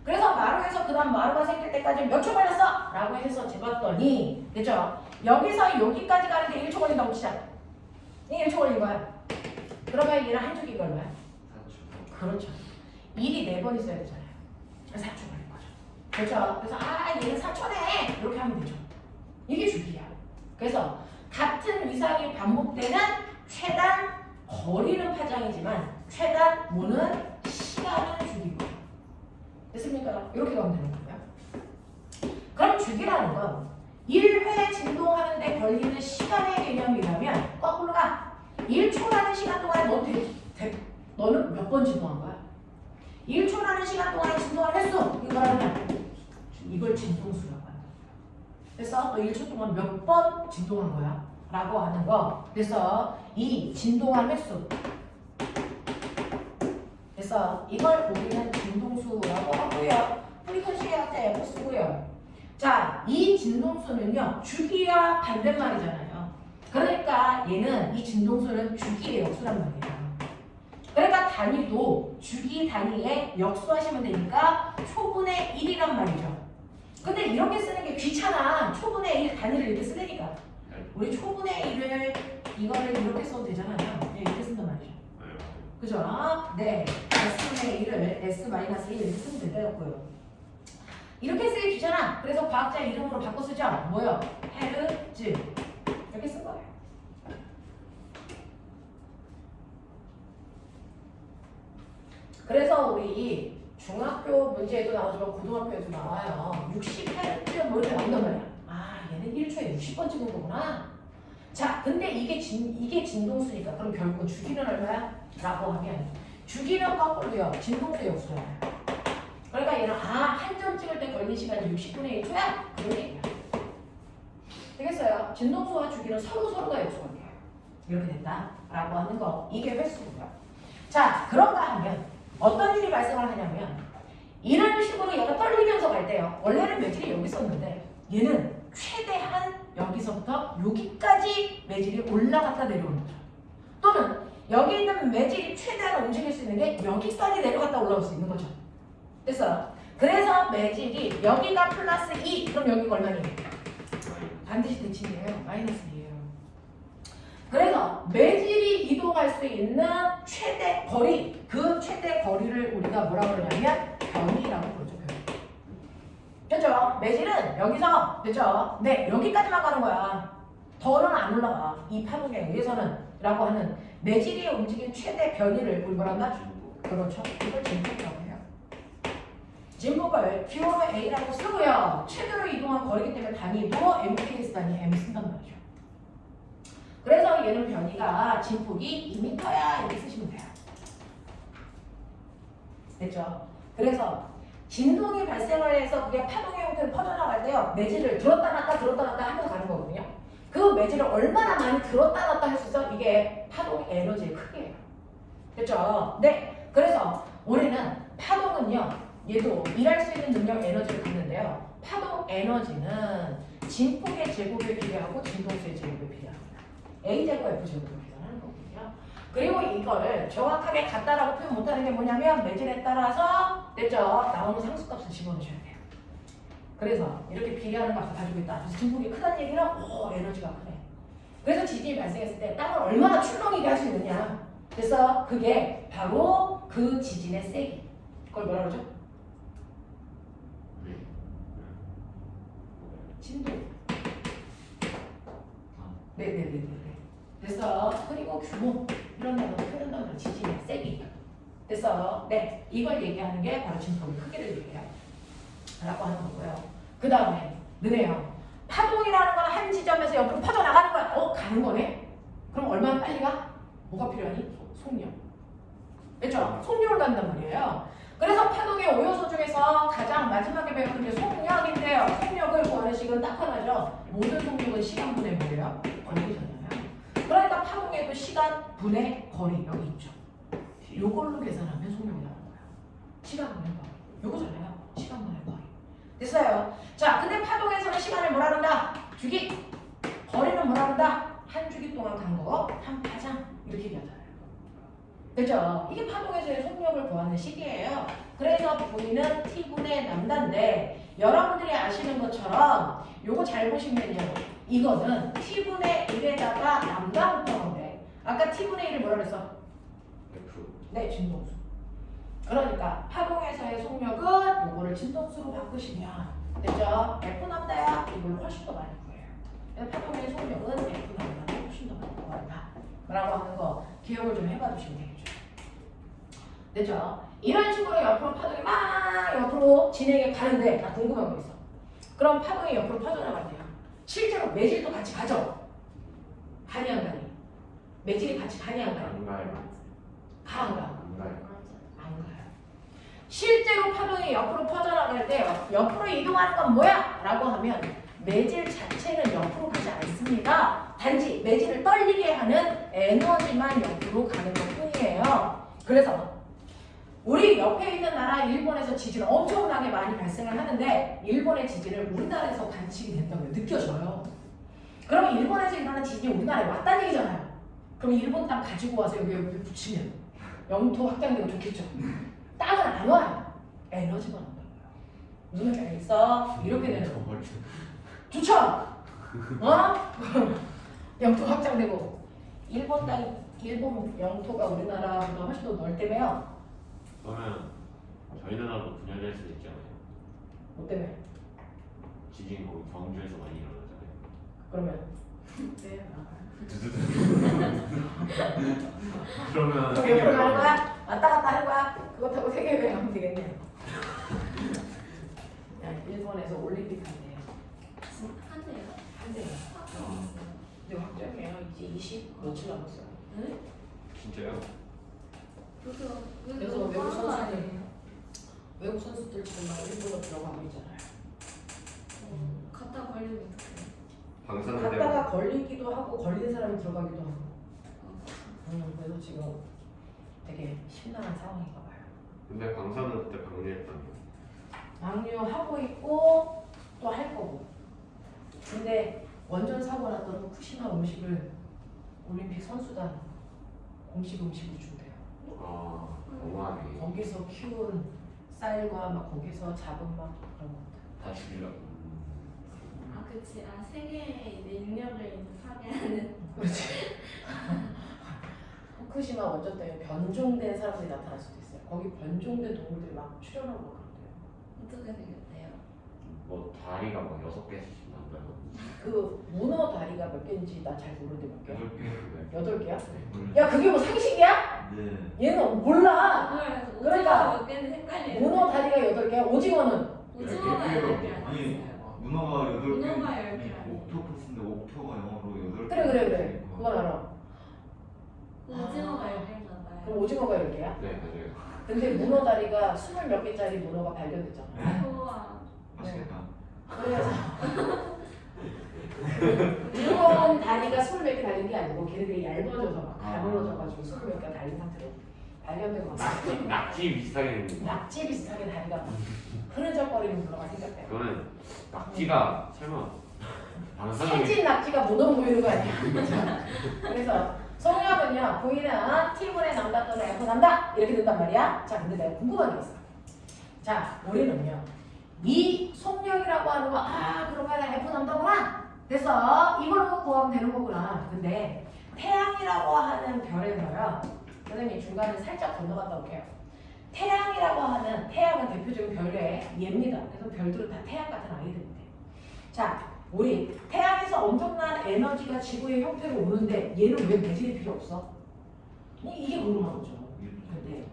그래서 마루에서 그 다음 마루가 생길 때까지 몇 초 걸렸어? 라고 해서 재봤더니 그죠? 여기서 여기까지 가는데 1초 걸린다고 치자. 이게 1초 걸린 거야. 그러면 얘는 한 주기 걸려요. 그렇죠. 1이 4번 있어야 되잖아요. 4초 걸린 거죠. 그렇죠? 그래서 얘는 4초네 이렇게 하면 되죠. 이게 주기야. 그래서 같은 위상이 반복되는 최단 거리는 파장이지만 최단 뭐는 시간은 주기고. 됐습니까? 이렇게 가면 되는 거고요. 그럼 주기라는 건 1회 진동하는데 걸리는 시간의 개념이라면 거꾸로 가. 1초라는 시간 동안에 너는 몇 번 진동한 거야? 1초라는 시간 동안에 진동한 횟수 이거 말하면 이걸 진동수라고 한다. 그래서 너 1초 동안 몇 번 진동한 거야? 라고 하는 거. 그래서 이 진동한 횟수. 그래서 이걸 우리는 진동수라고 하고요. 프리퀀시할 때 F 쓰고요. 자, 이 진동수는요. 주기와 반대말이잖아요. 그러니까 얘는 이 진동수는 주기의 역수란 말이에요. 그러니까 단위도 주기 단위에 역수하시면 되니까 초분의 1이란 말이죠. 근데 이렇게 쓰는 게 귀찮아. 초분의 1 단위를 이렇게 쓰니까. 우리 초분의 1을 이거를 이렇게 써도 되잖아요. 네, 이렇게 쓴단 말이죠. 그죠? 네. S분의 1을 S-1 이렇게 쓰면 되고요. 이렇게 쓰기 귀찮아. 그래서 과학자 이름으로 바꿔 쓰죠. 뭐요? 헤르츠. 이렇게 쓴 거예요. 그래서 우리 중학교 문제에도 나오지만 고등학교에도 나와요. 60Hz 뭐 이렇게 나온단 말이야. 얘는 1초에 60번 찍은 거구나. 자, 근데 이게 진동수니까 그럼 결국은 주기는 얼마야? 라고 하면 주기는 거꾸로요. 진동수의 역수야. 그러니까 얘는 한 점 찍을 때 걸린 시간이 60분의 1초야? 그런 얘기야. 되겠어요? 진동수와 주기는 서로가 역수관계예요. 이렇게 된다. 라고 하는 거. 이게 횟수고요. 자, 그런가 하면 어떤 일이 발생을 하냐면 이런 식으로 얘가 떨리면서 갈 때요. 원래는 매질이 여기 있었는데 얘는 최대한 여기서부터 여기까지 매질이 올라갔다 내려오는 거죠. 또는 여기 있는 매질이 최대한 움직일 수 있는 게 여기까지 내려갔다 올라올 수 있는 거죠. 그래서 매질이 여기가 플러스 2 그럼 여기가 얼마니? 반드시 대칭이에요. 마이너스 2예요. 그래서 매질이 이동할 수 있는 최대 거리 그 최대 거리를 우리가 뭐라고 그러냐면 변이라고 그러죠. 그죠? 매질은 여기서 그죠? 네, 여기까지만 가는 거야. 더는 안 올라가. 이 파동에 의해서는 라고 하는 매질이 움직인 최대 변이를 우리 뭐라 한다? 그렇죠. 이걸 진폭이라고 해요. 진폭을 기호로 A라고 쓰고요. 최대로 이동한 거리기 때문에 단위도 MKS 단위 M 쓴단 말이죠. 그래서 얘는 변이가 진폭이 2m야 이렇게 쓰시면 돼요. 됐죠? 그래서 진동이 발생을 해서 그게 파동의 형태로 퍼져나갈 때요. 매질을 들었다 놨다 하면서 가는 거거든요. 그 매질을 얼마나 많이 들었다 놨다 할 수 있어? 이게 파동 에너지의 크기예요. 됐죠? 네. 그래서 우리는 파동은요. 얘도 일할 수 있는 능력 에너지를 갖는데요. 파동 에너지는 진폭의 제곱에 비례하고 진동수의 제곱에 비례합니다. A제곱 F제곱을 계산하는 거거든요. 그리고 이거를 정확하게 같다라고 표현 못하는 게 뭐냐면 매질에 따라서 됐죠? 나오는 상수값을 집어넣으셔야 돼요. 그래서 이렇게 비례하는 값을 가지고 있다. 그래서 진폭이 크다는 얘기는 에너지가 크네. 그래서 지진이 발생했을 때 땅을 얼마나 출렁이게 할 수 있느냐. 그래서 그게 바로 그 지진의 세기. 그걸 뭐라 그러죠? 진도. 네네네네. 그래서 그리고 규모 이런 단어로 표현한다면 지진의 세기. 그래서 네 이걸 얘기하는 게 바로 진폭의 크기를 얘기해요. 라고 하는 거고요. 그 다음에 느네요. 파동이라는 건 한 지점에서 옆으로 퍼져나가는 거야. 가는 거네? 그럼 얼마나 빨리 가? 뭐가 필요하니? 속력. 그렇죠? 속력을 간단 말이에요. 그래서 파동의 오요소 중에서 가장 마지막에 배우는 게 속력인데요. 속력을 구하는 식은 딱 하나죠. 모든 속력은 시간분의 뭐예요? 거리잖아요. 그러니까 파동에도 시간 분의 거리 여기 있죠. 요걸로 계산하면 속력이 나오는 거예요. 시간 분의 거리. 요거잖아요. 시간 분의 거리. 됐어요. 자, 근데 파동에서는 시간을 뭐라 그런다? 주기. 거리는 뭐라 그런다? 한 주기 동안 간 거, 한 파장. 이렇게 얘기하잖아요. 그죠? 이게 파동에서의 속력을 구하는 식이에요. 그래서 V는 T분의 남다인데 여러분들이 아시는 것처럼 요거 잘 보시면요. 이거는 T분의 1에다가 남다 붙어는데 아까 T분의 1을 뭐라 그랬어? F. 네, 진동수. 그러니까 파동에서의 속력은 요거를 진동수로 바꾸시면 됐죠? F 남다야 이걸 훨씬 더 많이 구해요. 그래서 파동의 속력은 F 남다가 훨씬 더 많이 구한다 라고 하는 거 기억을 좀 해봐 주시면 되겠죠. 됐죠? 이런 식으로 옆으로 파동이 막 옆으로 진행해 가는데 나 궁금한 거 있어. 그럼 파동이 옆으로 퍼져나갈 때요. 실제로 매질도 같이 가죠? 가니 안 가니? 매질이 같이 가니 안 가니? 안 가요. 가 안 가? 안 가요. 안 가요. 실제로 파동이 옆으로 퍼져나갈 때 옆으로 이동하는 건 뭐야? 라고 하면 매질 자체는 옆으로 가지 않습니다. 단지 매질을 떨리게 하는 에너지만 옆으로 가는 것 뿐이에요. 그래서 우리 옆에 있는 나라 일본에서 지진은 엄청나게 많이 발생을 하는데 일본의 지진을 우리나라에서 관측이 된다고요. 느껴져요. 그러면 일본에서 일어나는 지진이 우리나라에 왔다는 얘기잖아요. 그럼 일본 땅 가지고 와서 여기 붙이면 영토 확장되고 좋겠죠. 땅은 안 와요. 에너지만 온다고요. 무슨 말인지 알겠어? 이렇게 되는 거. 좋죠? 어? 영토 확장되고 일본 땅, 일본 영토가 우리나라보다 훨씬 더 넓다며요. 그러면 저희 나라도 분열될 수도 있잖아요. 뭐 때문에? 지진 거기 경주에서 많이 일어나잖아요. 그러면 네. 그러면 저 옆으로 가는 거야? 왔다 갔다 하는 거야? 그거 타고 세계여행 가면 되겠네. 야, 일본에서 올림픽 한대요. 한대요. 한대요. 근데 확정이에요. 이제 20 며칠 남았어요. 응? 진짜요? 그래서 외국 선수들 지금 막 일본으로 들어가고 있잖아요. 갖다 걸리면 어떡해. 방사능 갔다가 걸리기도 하고 걸린 사람이 들어가기도 하고. 그래서 지금 되게 심란한 상황인가 봐요. 근데 방사능 그때 방류했다며. 방류하고 있고 또 할 거고. 근데 원전 사고 났던 후쿠시마 음식을 올림픽 선수단 공식 음식으로 준대요. 아, 너무하네. 거기서 키운 쌀과 막 거기서 잡은 막 그런 것들. 다 죽이려고. 아 그치. 아 세계에 이제 인력을 이제 파괴하는. 그렇지. 후쿠시마 원전 때문에 변종된 사람들이 나타날 수도 있어요. 거기 변종된 동물들이 막 출현하고 막 그런대요. 어떻게 생겼대요? 뭐 다리가 막 6개씩 난다고. 그 문어 다리가 몇 개인지 나 잘 모르는데 몇 개야? 8개. 8개야? 야 그게 뭐 상식이야? 네. 얘는 몰라. 그러니까 그러니까 몇 개는 헷갈리는. 문어 다리가 8개야? 오징어는? 오징어가 10개 아니 아니었어요? 문어가 8개 문어가 10개 아니에요? 옥토퍼스인데 옥토가 영어로 8개 그래 그건 알아. 오징어가 아. 10개잖아요. 그럼 오징어가 10개야? 네, 맞아요. 근데 문어 다리가 20몇 개짜리 문어가 발견됐잖아. 우와. 맛있겠다. 그래서 문어 다리가 20몇 개 달린 게 아니고 걔네들이 얇아져서 막 가물어져가지고 20몇 개가 달린 상태로 발견된 거야. 낙지 비슷하게 생긴 거. 낙지 비슷하게 다리가 흐느적거리는 문어가 생겼대요. 그거는 낙지가 설마 방사능이 살찐 낙지가 문어로 보이는 거 아니야? 그래서 속력은요, V는 T분의 남다 또는 F 남다 이렇게 된단 말이야. 자, 근데 내가 궁금한 게 있어. 자, 우리는요, 이 속력이라고 하는 거, 그러면 F 남다구나. 됐어. 이걸로 구하면 되는 거구나. 근데 태양이라고 하는 별에서요, 선생님 중간에 살짝 건너갔다 올게요. 태양이라고 하는, 태양은 대표적인 별의 예입니다. 그래서 별들은 다 태양 같은 아이들인데. 자, 우리 태양에서 엄청난 에너지가 지구의 형태로 오는데 얘는 왜 매질이 필요 없어? 이게 궁금한 거죠. 근데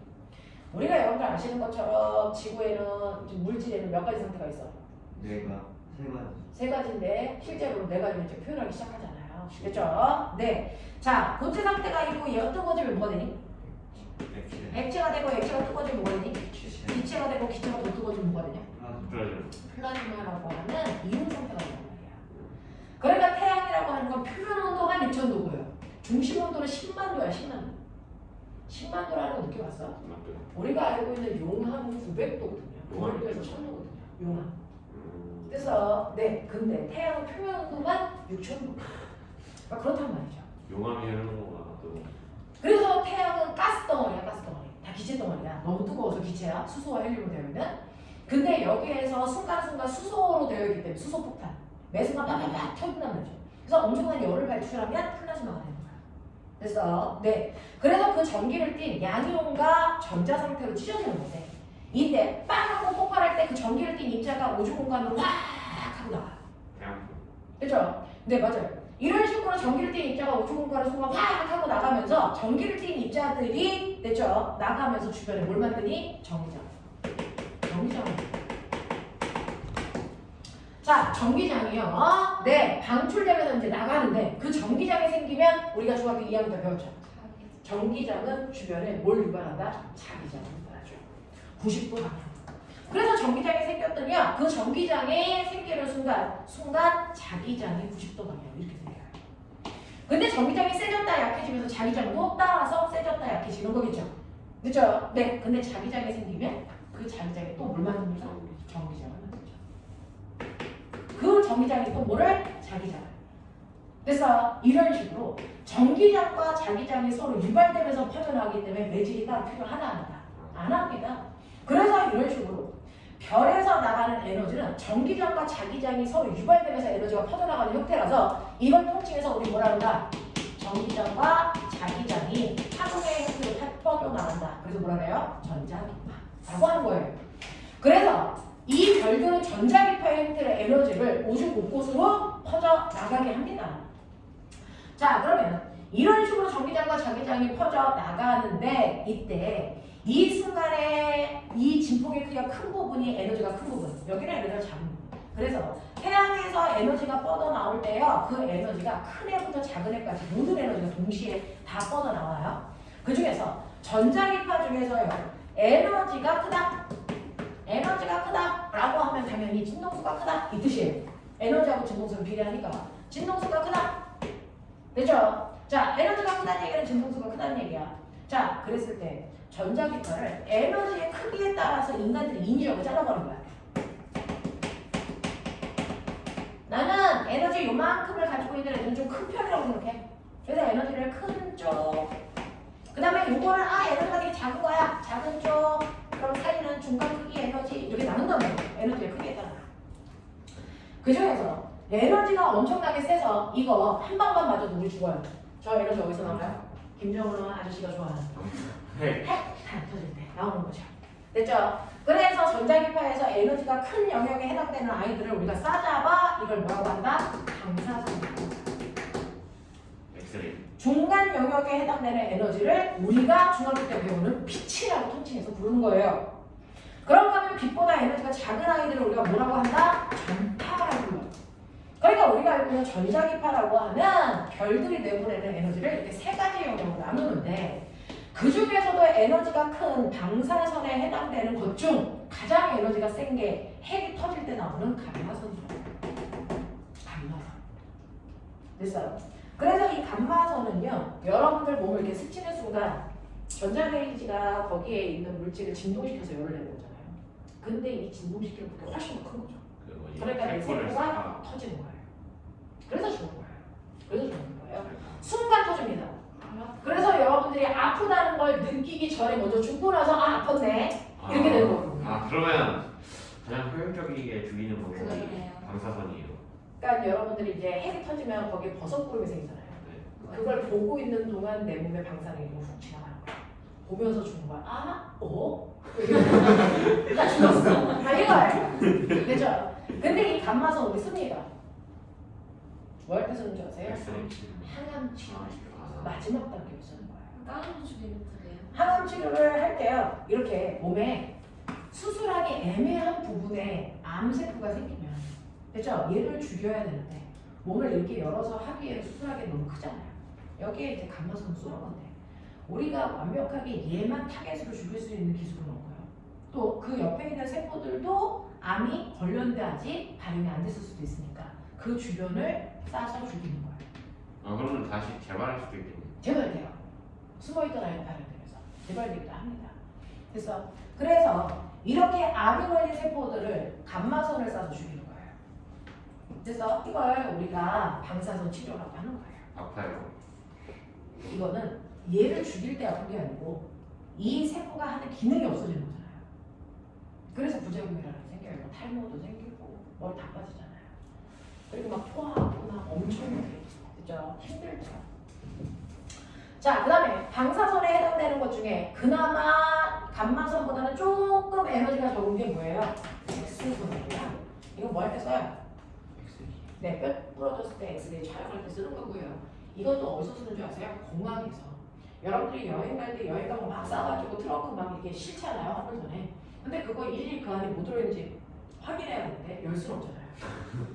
우리가 여러분들 아시는 것처럼 지구에는 물질에는 몇 가지 상태가 있어? 네가 세 가지. 세 가지인데 실제로 네 가지를 이제 표현하기 시작하잖아요. 그렇죠? 네. 자, 고체 상태가 있고 얘가 뜨거워지면 뭐가 되니? 액체가 되고 액체가 뜨거워지면 뭐가 되니? 기체가 되고 기체가 더 뜨거워지면 뭐가 되냐? 플라즈마라고 하는 이온 상태가 된단 말이야. 그러니까 태양이라고 하는 건 표면 온도가 6,000도고요. 중심 온도는 10만 도야, 10만 도. 10만 도라는 거 느껴봤어? 우리가 알고 있는 용암은 900도거든요. 용암이 900도에서 1000도거든요. 용암. 그래서 근데 태양은 표면 온도만 6,000도. 그렇단 말이죠. 용암이 흐르는 거구나 또. 그래서 태양은 가스덩어리야, 가스덩어리. 다 기체덩어리야. 너무 뜨거워서 기체야. 수소와 헬륨으로 되어 있는. 근데 여기에서 순간순간 수소로 되어 있기 때문에 수소폭탄. 매 순간 팍팍팍 켜진단 말이죠. 그래서 엄청난 열을 발출하면 플라즈마가 되는 거야. 그래서 네. 그래서 그 전기를 띤 양이온과 전자 상태로 찢어지는 건데 이때 빵 하고 폭발할 때 그 전기를 띤 입자가 우주 공간으로 확 하고 나가. 태양풍. 그죠? 네, 맞아요. 이런 식으로 전기를 띤 입자가 우주 공간을 순간 확 하고 나가면서 전기를 띈 입자들이 됐죠? 나가면서 주변에 뭘 만드니? 전기장. 전기장을. 자, 전기장이요. 네, 방출되면서 이제 나가는데 그 전기장이 생기면 우리가 중학교 2학년 때 배웠죠. 전기장은 주변에 뭘 유발한다? 자기장을 유발하죠. 90도 방향. 그래서 전기장이 생겼더니요. 그 전기장이 생기는 순간 자기장이 90도 방향 이렇게 생겨요. 근데 전기장이 세졌다 약해지면서 자기장도 따라서 세졌다 약해지는 거겠죠. 그렇죠? 네. 근데 자기장이 생기면 그 자기장에 또 뭘 만듭니까? 전기장을 만들죠. 그 전기장이 또 뭐를? 자기장을. 그래서 이런 식으로 전기장과 자기장이 서로 유발되면서 퍼져나가기 때문에 매질이 따로 필요하다 안 합니다. 그래서 이런 식으로 별에서 나가는 에너지는 전기장과 자기장이 서로 유발되면서 에너지가 퍼져나가는 형태라서 이걸 통칭해서 우리 뭐라 그런다? 전기장과 자기장이 파동의 형태로 퍼져나간다. 그래서 뭐라 그래요? 전자기파라고 하는 거예요. 그래서 이 별들은 전자기파의 형태의 에너지를 우주 곳곳으로 퍼져나가게 합니다. 자, 그러면 이런 식으로 전기장과 자기장이 퍼져나가는데 이때 이 순간에 이 진폭의 크기가 큰 부분이 에너지가 큰 부분, 여기는 에너지가 작은 부분. 그래서 태양에서 에너지가 뻗어나올 때요, 그 에너지가 큰 애부터 작은 애까지 모든 에너지가 동시에 다 뻗어나와요. 그 중에서 전자기파 중에서요, 에너지가 크다라고 하면 당연히 진동수가 크다 이 뜻이에요. 에너지하고 진동수는 비례하니까 진동수가 크다. 됐죠? 자, 에너지가 크다는 얘기는 진동수가 크다는 얘기야. 자, 그랬을 때 전자기파를 에너지의 크기에 따라서 인간들이 인지력을 잘라버린 거야. 나는 에너지 요만큼을 가지고 있는 애들은 좀 큰 편이라고 생각해. 그래서 에너지를 큰 쪽. 그 다음에 요거는 에너지가 되게 작은 거야. 작은 쪽. 그럼 사이는 중간 크기 에너지 이렇게 나눈단 말이야. 에너지의 크기에 따라. 그 중에서 에너지가 엄청나게 세서 이거 한 방만 맞아도 우리 죽어요. 저 에너지 어디서 나와요? 김정은 아저씨가 좋아하는 핵 터질 때 나오는 거죠. 됐죠? 그래서 전자기파에서 에너지가 큰 영역에 해당되는 아이들을 우리가 싸잡아 이걸 뭐라고 한다? 방사선. 엑스레이. 중간 영역에 해당되는 에너지를 우리가 중학교 때 배우는 빛이라고 통칭해서 부르는 거예요. 그런가 하면 빛보다 에너지가 작은 아이들을 우리가 뭐라고 한다? 전파라고 불러요. 그러니까 우리가 알고 있는 전자기파라고 하면 별들이 내보내는 에너지를 이렇게 세 가지 영역으로 나누는데 그 중에서도 에너지가 큰 방사선에 해당되는 것 중 가장 에너지가 센 게 핵이 터질 때 나오는 감마선이에요. 감마선. 됐어요? 그래서 이 감마선은요, 여러분들 몸을 이렇게 스치는 순간 전자레인지가 거기에 있는 물질을 진동시켜서 열을 내는 거잖아요. 근데 이 진동시키는 것보다 훨씬 더 큰 거죠. 그러니까 내 세포가 터지는 거예요. 그래서 죽는 거예요. 그래서 죽는 거예요. 순간 터집니다. 그래서 여러분들이 아프다는 걸 느끼기 전에 먼저 죽고 나서 아팠네 이렇게 되는 거예요. 그러면 가장 효율적이게 죽이는 방법이 그거예요. 방사선이에요. 그러니까 여러분들이 이제 핵이 터지면 거기에 버섯구름이 생기잖아요. 그걸 보고 있는 동안 내 몸에 방사능이 훅 지나가는 거야. 보면서 죽는 거야. 나 죽었어. 이거예요. 그죠? 근데 이 감마선 우리 씁니다. 뭐 할 때 쓰는 줄 아세요? 엑스레이. 항암 치료. 마지막 단계로 쓰는 거예요. 다른 주기는 그래요? 항암 치료를 할 때요, 이렇게 몸에 수술하기 애매한 부분에 암세포가 생기면, 그렇죠? 얘를 죽여야 되는데 몸을 이렇게 열어서 하기에는 수술하기엔 너무 크잖아요. 여기에 이제 감마선을 쏘는 건데 우리가 완벽하게 얘만 타겟으로 죽일 수 있는 기술은 없고요. 또 그 옆에 있는 세포들도 암이 걸렸는데 아직 발현이 안 됐을 수도 있으니까 그 주변을 싸서 죽이는 거예요. 그러면 다시 재발할 수도 있겠네요. 재발돼요. 숨어있던 아이는 발현되면서 재발되기도 합니다. 그래서 이렇게 암이 걸린 세포들을 감마선을 쏴서 죽이는 거예요. 그래서 이걸 우리가 방사선 치료라고 하는 거예요. 아파요. 이거는 얘를 죽일 때 아픈 게 아니고 이 세포가 하는 기능이 없어지는 거잖아요. 그래서 부작용이라는 게 생겨요. 뭐 탈모도 생기고 머리 다 빠지잖아요. 그리고 막 토하고 막 엄청나게 그죠? 힘들죠. 자, 그 다음에 방사선에 해당되는 것 중에 그나마 감마선보다는 조금 에너지가 적은 게 뭐예요? X선이에요. 이거 뭐 할 때 써요? 네, 뼈 부러졌을 때 엑스레이 촬영할 때 쓰는 거고요. 이것도 어디서 쓰는 줄 아세요? 공항에서. 여러분들이 여행 갈 때 여행 가고 막 싸가지고 트렁크 막 이렇게 싣잖아요, 화물선에. 근데 그거 일일이 그 안에 뭐 들어있는지 확인해야 되는데 열 수는 없잖아요.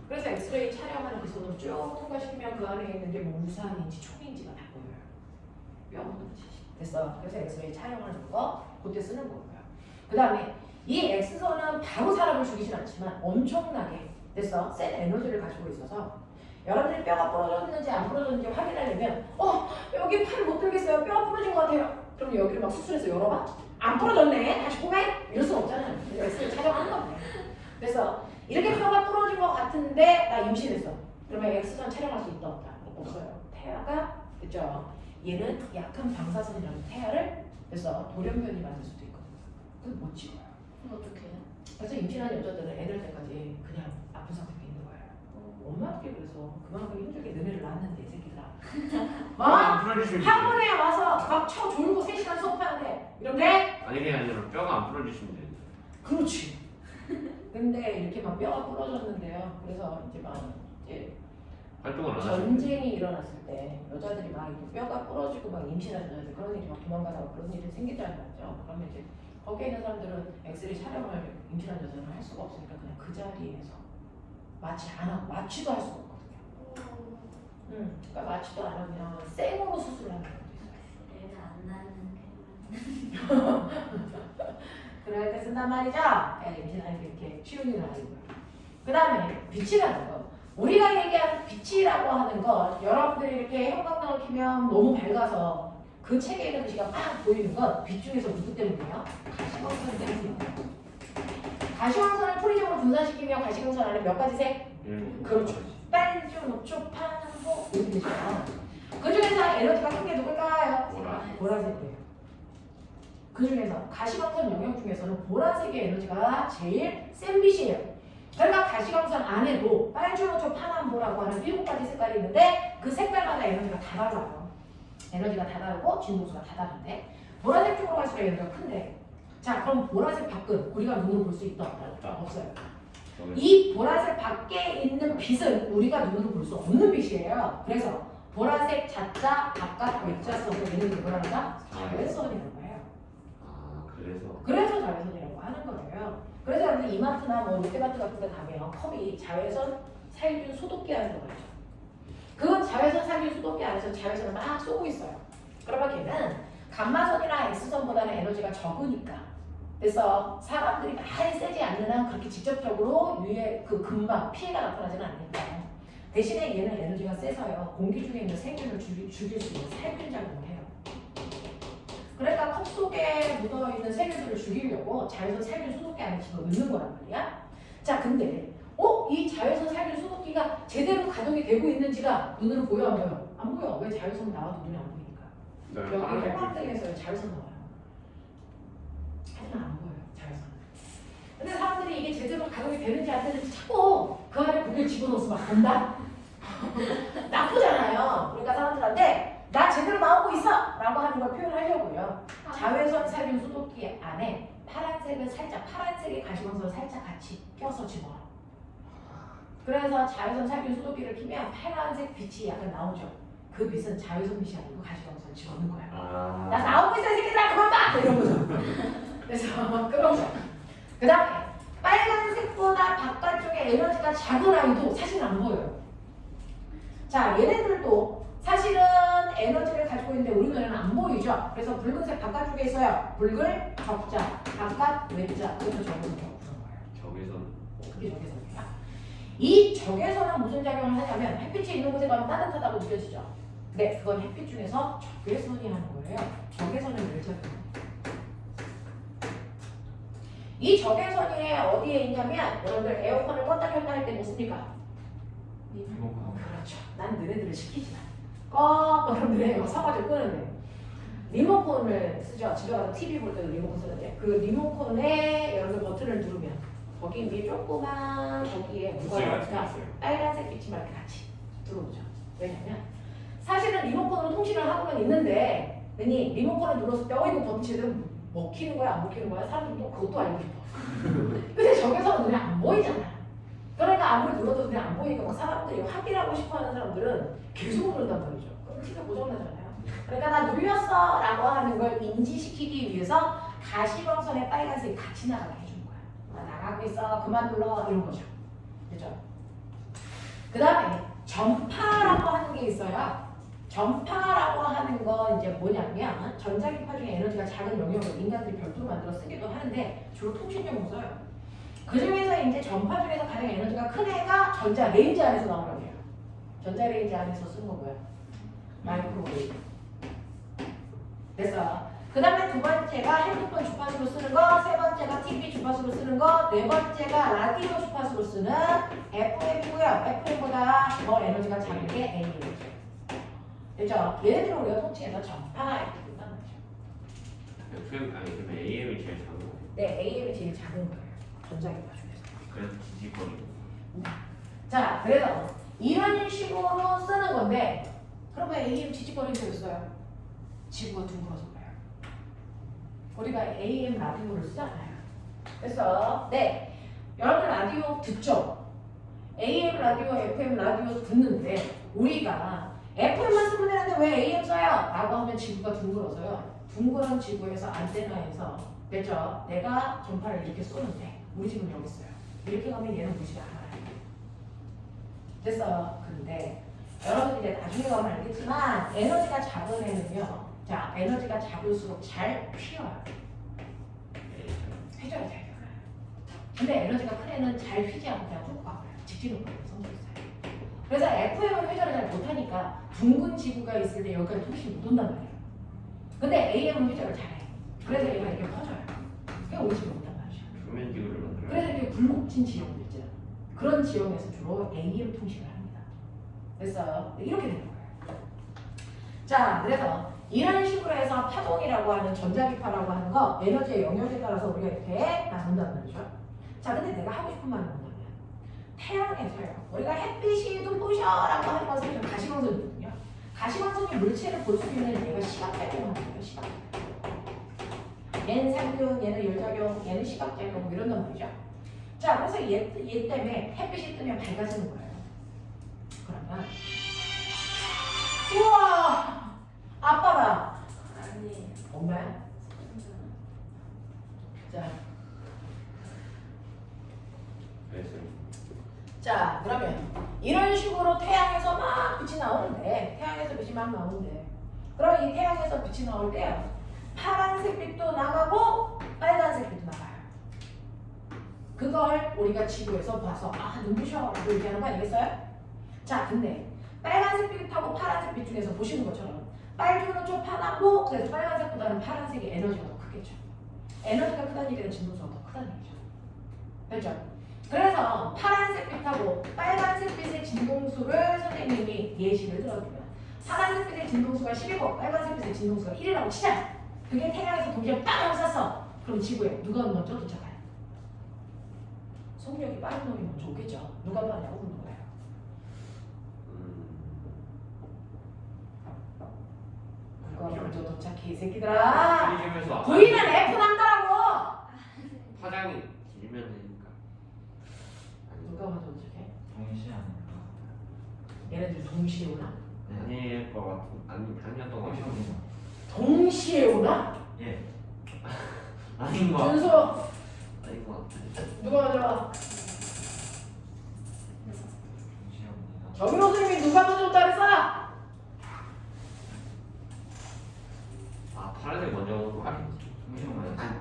그래서 엑스레이 촬영하는 그 손으로 쭉 통과시키면 그 안에 있는 게 뭐 우산인지 총인지가 다 보여요. 뼈 묻은지. 됐어. 그래서 엑스레이 촬영하는 거 그때 쓰는 거고요. 그 다음에 이 X선은 바로 사람을 죽이진 않지만 엄청나게 됐어. 센 에너지를 가지고 있어서 여러분들이 뼈가 부러졌는지 안 부러졌는지 확인하려면 여기 팔 못 들겠어요. 뼈가 부러진 것 같아요. 그럼 여기를 막 수술해서 열어봐. 안 부러졌네. 다시 꼬매? 이럴 수 없잖아요. 엑스레이 촬영하는 건데. 그래서 이렇게 뼈가 부러진 것 같은데 나 임신했어. 그러면 X선 촬영할 수 있다 없다? 없어요. 태아가 그죠? 얘는 약한 방사선이라는 태아를 그래서 돌연변이 만들 수도 있거든요. 그건 못 찍어요. 그럼 어떻게 해요? 그래서 임신한 여자들은 애들 때까지 그냥 아픈 상태가 있는 거예요. 엄마들이 그래서 그만큼 힘들게 너네를 낳았는데 이 새끼들아. 안 부러지시면 학원에 와서 막 쳐 졸고 3시간 수업하는데 이렇게? 아니 그게 아니라 뼈가 안 부러지시면 돼요. 그렇지. 근데 이렇게 막 뼈가 부러졌는데요. 그래서 이제 막 이제 활동을 안 하시면 돼요. 전쟁이 일어났을 때 여자들이 막 이렇게 뼈가 부러지고 막 임신하는 여자들 그런 일이 막 도망가다가 그런 일이 생기잖아요. 그러면 이제 거기에 있는 사람들은 엑스레이 촬영을 임신한 여자는 할 수가 없으니까 그냥 그 자리에서 마취 안 하고 마취도 할 수가 없거든요. 그러니까 마취도 안 하고 그냥 생으로 수술을 하는 경우도 있어요. 애가 안 낳는 게 그럴 때 쓴단 말이죠. 임신하는 게 이렇게 쉬운 일은 아니고요. 그 다음에 빛이라는 거. 우리가 얘기하는 빛이라고 하는 거 여러분들이 이렇게 형광등을 켜면 너무 밝아서 그 책에 있는 글씨가 막 보이는 건 빛 중에서 누구 때문이에요? 가시광선 때문이에요. 가시광선을 프리즘으로 분산시키면 가시광선 안에 몇 가지 색? 그렇죠. 빨주, 녹초, 파란색 이렇게 되죠. 그 중에서 에너지가 큰 게 누굴까요? 보라색이에요. 그 중에서 가시광선 영역 중에서는 보라색의 에너지가 제일 센 빛이에요. 그러니까 가시광선 안에도 빨주, 녹초, 파란, 보라고 하는 7가지 색깔이 있는데 그 색깔마다 에너지가 다 달라요. 에너지가 다 다르고 진동수가 다 다른데 보라색 쪽으로 갈수록 에너지가 큰데 자 그럼 보라색 밖은 우리가 눈으로 볼 수 있다 없다? 없어요. 이 보라색 밖에 있는 빛은 우리가 눈으로 볼 수 없는 빛이에요. 그래서 보라색 자자 바깥 외자 써서 얘는 게 뭐라 하나? 자외선이라고 해요. 아 그래서 자외선이라고 하는 거예요. 그래서 여러분 이마트나 뭐 롯데마트 같은 데 가면 컵이 자외선 살균 소독기 하는 거가 있죠. 그 자외선 살균 소독기 안에서 자외선을 막 쏘고 있어요. 그러면 걔는 감마선이나 X선보다는 에너지가 적으니까 그래서 사람들이 많이 세지 않는 한 그렇게 직접적으로 유해 그 금방 피해가 나타나지는 않으니까 대신에 얘는 에너지가 세서요 공기 중에 있는 세균을 죽일 수 있는 살균 작용을 해요. 그러니까 컵 속에 묻어있는 세균들을 죽이려고 자외선 살균 소독기 안에 집어넣는 거란 말이야. 자 근데 이 자외선 살균 소독기가 제대로 가동이 되고 있는지가 눈으로 보여 안 보여? 안 보여. 왜 자외선 나와도 눈에 안 보이니까. 여기 형광등에서 자외선 나와요. 하지만 안 보여요. 자외선. 근데 사람들이 이게 제대로 가동이 되는지 안 되는지 자꾸 그 안에 고개를 집어넣어서 막 본다? 나쁘잖아요. 그러니까 사람들한테 나 제대로 나오고 있어! 라고 하는 걸 표현하려고요. 자외선 살균 소독기 안에 파란색은 살짝 파란색의 가시광선을 살짝 같이 껴서 집어넣어. 그래서 자외선 살균 소독기를 키면 파란색 빛이 약간 나오죠. 그 빛은 자외선 빛이 아니고 가시광선을 집어넣는 거야. 나 나오고 있어 이 새끼들아 그만 봐! 이런 거죠. 그래서 그런 거. 그 다음에 빨간색보다 바깥쪽에 에너지가 작은 아이도 사실 안 보여요. 자 얘네들도 사실은 에너지를 가지고 있는데 우리 눈에는 안 보이죠. 그래서 붉은색 바깥쪽에 있어요. 붉을 적자, 바깥 외자. 그래서 적외선이라고 부르는 거예요. 적외선. 그게 적외선이야. 이 적외선은 무슨 작용을 하냐면 햇빛이 있는 곳에 가면 따뜻하다고 느껴지죠. 네, 그건 햇빛 중에서 적외선이 하는 거예요. 적외선은 왜 작용해요? 이 적외선이 어디에 있냐면 여러분들 에어컨을 껐다 켰다 할 때 뭐 씁니까? 그렇죠. 난 너네들을 시키지 마. 꺼! 그럼 너네 이거 사과를 끄는데 리모컨을 쓰죠. 집에 가서 TV 볼 때도 리모컨 쓰는데 그 리모컨에 여러분 버튼을 누르면 거기 위에 조그만 거기에 뭐가 나올까? 빨간색 빛이 막 이렇게 같이 들어오죠. 왜냐면 사실은 리모컨으로 통신을 하고는 있는데 괜히 리모컨을 눌렀을 때 이거 버튼 치면 먹히는 거야 안 먹히는 거야? 사람들도 그것도 알고 싶어. 근데 저기서 눈에 안 보이잖아. 그러니까 아무리 눌러도 눈에 안 보이니까 막 사람들이 확인하고 싶어하는 사람들은 계속 누른단 말이죠. 그럼 TV가 고장나잖아요. 그러니까 나 눌렸어 라고 하는 걸 인지시키기 위해서 가시광선에 빨간색이 같이 나가게 해주는 거야. 나 나가고 있어 그만 눌러 이런 거죠. 그죠? 그 다음에 전파라고 하는 게 있어요. 전파라고 하는 건 이제 뭐냐면 전자기파 중에 에너지가 작은 영역을 인간들이 별도로 만들어 쓰기도 하는데 주로 통신용으로 써요. 그 중에서 이제 전파 중에서 가장 에너지가 큰 애가 전자레인지 안에서 나오는 거예요. 전자레인지 안에서 쓰는 거고요. 마이크로웨이브. 됐어. 그 다음에 두 번째가 핸드폰 주파수로 쓰는 거, 세 번째가 TV 주파수로 쓰는 거, 네 번째가 라디오 주파수로 쓰는 FM이고요. FM보다 더 에너지가 작은 게 AM이죠. 됐죠? 얘네들은 우리가 통칭해서 전파 이렇게 부른단 말이죠. FM 아니 그러면 AM이 제일 작은 거예요. 네, AM이 제일 작은 거예요. 전자기파 중에서. 그래서 지지거리고. 자, 그래서 이런 식으로 쓰는 건데 그러면 AM 지지거리는 되겠어요? 지구가 둥글어서 그래요. 우리가 AM 라디오를 쓰잖아요. 그래서 네, 여러분 라디오 듣죠? AM 라디오, FM 라디오 듣는데 우리가 FM만 쓰면 되는데 왜 AM 써요? 라고 하면 지구가 둥글어서요. 둥그런 지구에서 안테나에서 됐죠? 내가 전파를 이렇게 쏘는데 우리 집은 여기 있어요. 이렇게 가면 얘는 우리 집에 안 와요. 됐어요. 근데 여러분 이제 나중에 가면 알겠지만 에너지가 작은 애는요. 자, 에너지가 작을수록 잘 휘어요. 회전이 잘 돼요. 근데 에너지가 큰 애는 잘 휘지 않고 그냥 쭉 가버려요. 직진으로 성질이 있어요. 그래서 FM은 회전을 잘 못하니까 둥근 지구가 있을 때 여기까지 통신이 못 온단 말이에요. 근데 AM은 회전을 잘해. 그래서 얘가 이렇게 퍼져요. 그게 우리 집에 온단 말이죠. 표면기구를 만들어요. 그래서 이렇게 굴곡진 지형들 있잖아요. 그런 지형에서 주로 AM 통신을 합니다. 됐어요? 이렇게 되는 거예요. 자, 그래서 이런 식으로 해서 파동이라고 하는 전자기파라고 하는 거 에너지의 영역에 따라서 우리가 이렇게 나눈단 말이죠. 자, 근데 내가 하고 싶은 말은 뭐냐면 태양에서요. 우리가 햇빛이 눈부셔라고 하는 것은 좀 가시광선이거든요. 가시광선이 물체를 볼 수 있는 얘가 시각작용을 하는 거예요. 시각작용. 얘는 상균, 얘는 열작용, 얘는 시각작용 이런단 말이죠. 자, 그래서 얘 때문에 햇빛이 뜨면 밝아지는 거예요. 그러면 우와! 아빠다! 아니에요. 엄마야? 자, 그래서 자, 그러면 이런 식으로 태양에서 막 빛이 나오는데 태양에서 빛이 막 나오는데 그럼 이 태양에서 빛이 나올 때요 파란색 빛도 나가고 빨간색 빛도 나가요. 그걸 우리가 지구에서 봐서 아 눈부셔 라고 얘기하는 거 아니겠어요? 자, 근데 빨간색 빛하고 파란색 빛 중에서 보시는 것처럼 빨주는 좀 파랗고 그래서 빨간색보다는 파란색의 에너지가 더 크겠죠. 에너지가 크다는 얘기는 진동수가 더 크다는 얘기죠. 됐죠? 그래서 파란색 빛하고 빨간색 빛의 진동수를 선생님이 예시를 들어주면 파란색 빛의 진동수가 10이고 빨간색 빛의 진동수가 1이라고 치자. 그게 태양에서 동시에 빵 하고 쐈어. 그럼 지구에 누가 먼저 도착해요? 속력이 빠른 놈이 먼저 오겠죠. 누가 빠르냐고 묻는 거예요. 누가 먼저 도착해 이 새끼들아. 길면서 V는 F 난다라고. 파장이 길면 되니까. 누가 먼저 도착해? 동시에 아닐까? 얘네들 동시에 오나? 아닐 것 같은 아니었던 것 같아요. 동시에 오나? 예. 아닌 것 같아. 준수 아닌 것 같아. 누가 먼저 와? 동시에 옵니다. 정민호 선생님이 누가 먼저 온다 그랬어? 아 파란색 먼저 오는 거 아니지? 동시에 옵니다.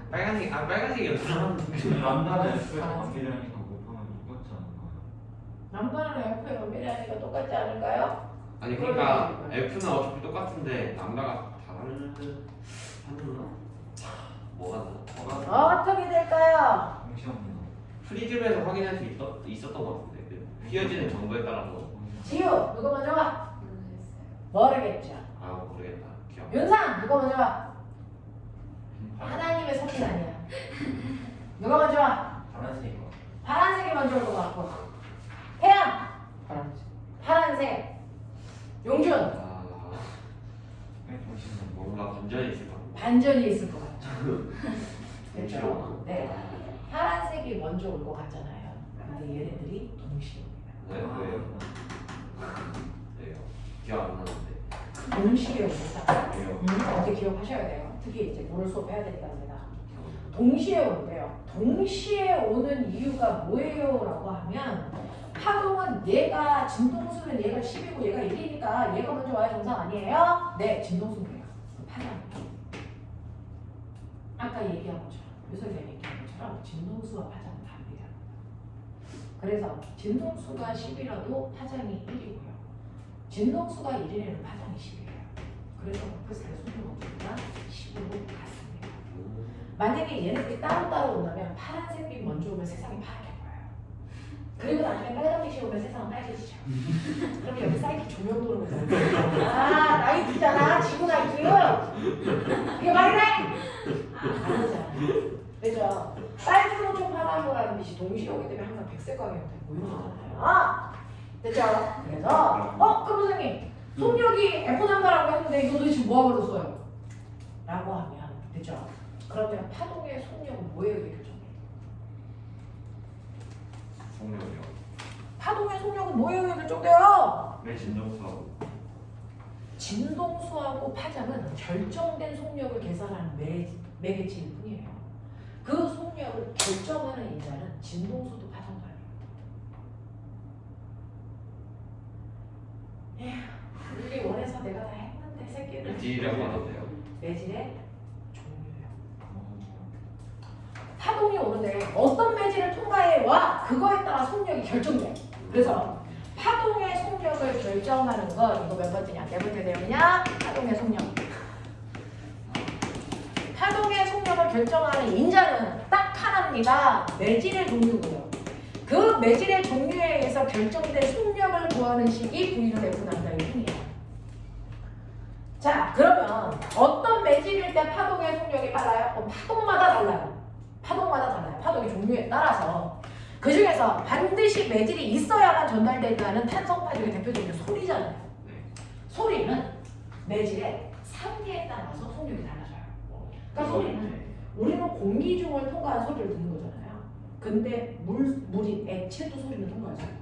빨간색이었어. 남자는 F에 관계되니까 곱하면 똑같지 않을까요? 남자는 F에 연결하니까 똑같지 않을까요? 아니 그러니까 F는 어차피 똑같은데 남자가 다른 하는 뭐가 어떻게 될까요? 동시에 옵니다. 프리즘에서 확인할 수 있었던 것 같은데 그 휘어지는 정보에 따라서 지우 누가 먼저 와? 모르겠어요. 모르겠죠. 아 모르겠다. 기억 윤상 누가 먼저 와? 하나님의 손이 아니야. 누가 먼저 와? 파란색 거. 파란색이 먼저 올 것 같고. 태양 파란색. 파란색. 용준 뭔가 반전이 있을 것 같아. 반전이 있을 것 같죠. 그렇죠? 동시로. 네. 파란색이 먼저 올 것 같잖아요. 근데 얘네들이 동시에 옵니다. 네, 왜요? 왜요? 기억 안 나는데. 동시에 옵니다. 왜요? 어떻게 기억하셔야 돼요. 특히 이제 모를 수업 해야 되니까 합니다. 동시에 오는데요. 동시에 오는 이유가 뭐예요? 라고 하면 파동은 얘가 진동수는 얘가 10이고 얘가 1이니까 얘가 먼저 와야 정상 아니에요? 네, 진동수예요. 파동. 아까 얘기한 것처럼 유석이가 얘기한 것처럼 진동수와 파장은 다릅니다. 그래서 진동수가 10이라도 파장이 1이고요. 진동수가 1이라는 파장이 10이에요. 그래서 그 소리 모두가 10으로 같습니다. 만약에 얘네들이 따로따로 온다면 파란색이 먼저 오면 세상이 파랗게 보여요. 그리고 나중에 빨간빛이 오면 세상은 빨개지죠. 그럼 여기 사이트 조명 도는 거잖아요. 아, 나이트잖아. 지구 나이트. 그게 말이네. 아니잖아. 그죠? 빨주노초 파란보라는 빛이 동시에 오기 때문에 항상 백색광이 보이는 거잖아요. 아, 됐죠? 그래서 그 선생님 속력이 F 난다라고 했는데 이거 도대체 뭐하고 그랬어요? 라고 하면 됐죠? 그러면 파동의 속력은 뭐예요? 이게 결정해요. 성능이요. 파동의 속력은 뭐예요? 이게 결정돼요? 왜 진동수하고? 진동수하고 파장은 결정된 속력을 계산하는 매개체일 뿐이에요. 그 속력을 결정하는 인자는 진동수도 파장도 아니에요. 우리 원해서 내가 다 했는데 새끼를 D라고 하도 돼요. 매질의 종류예요. 파동이 오는데 어떤 매질을 통과해 와 그거에 따라 속력이 결정돼. 그래서 파동의 속력을 결정하는 건 이거 몇 번째냐? 네 번째 내용이냐? 파동의 속력. 파동의 속력을 결정하는 인자는 딱 하나입니다. 매질의 종류고요. 그 매질의 종류에 의해서 결정된 속력을 구하는 식이 V는 F 난다의 뿐이에요. 자, 그러면 어떤 매질일 때 파동의 속력이 빨라요? 파동마다 달라요. 파동마다 달라요. 파동의 종류에 따라서. 그 중에서 반드시 매질이 있어야만 전달된다는 탄성파동의 대표적인 소리잖아요. 네. 소리는 매질의 상태에 따라서 속력이 달라져요. 그러니까 소리는 우리는 공기 중을 통과한 소리를 듣는 거잖아요. 근데 물인 액체도 소리를 통과할 수 있어요.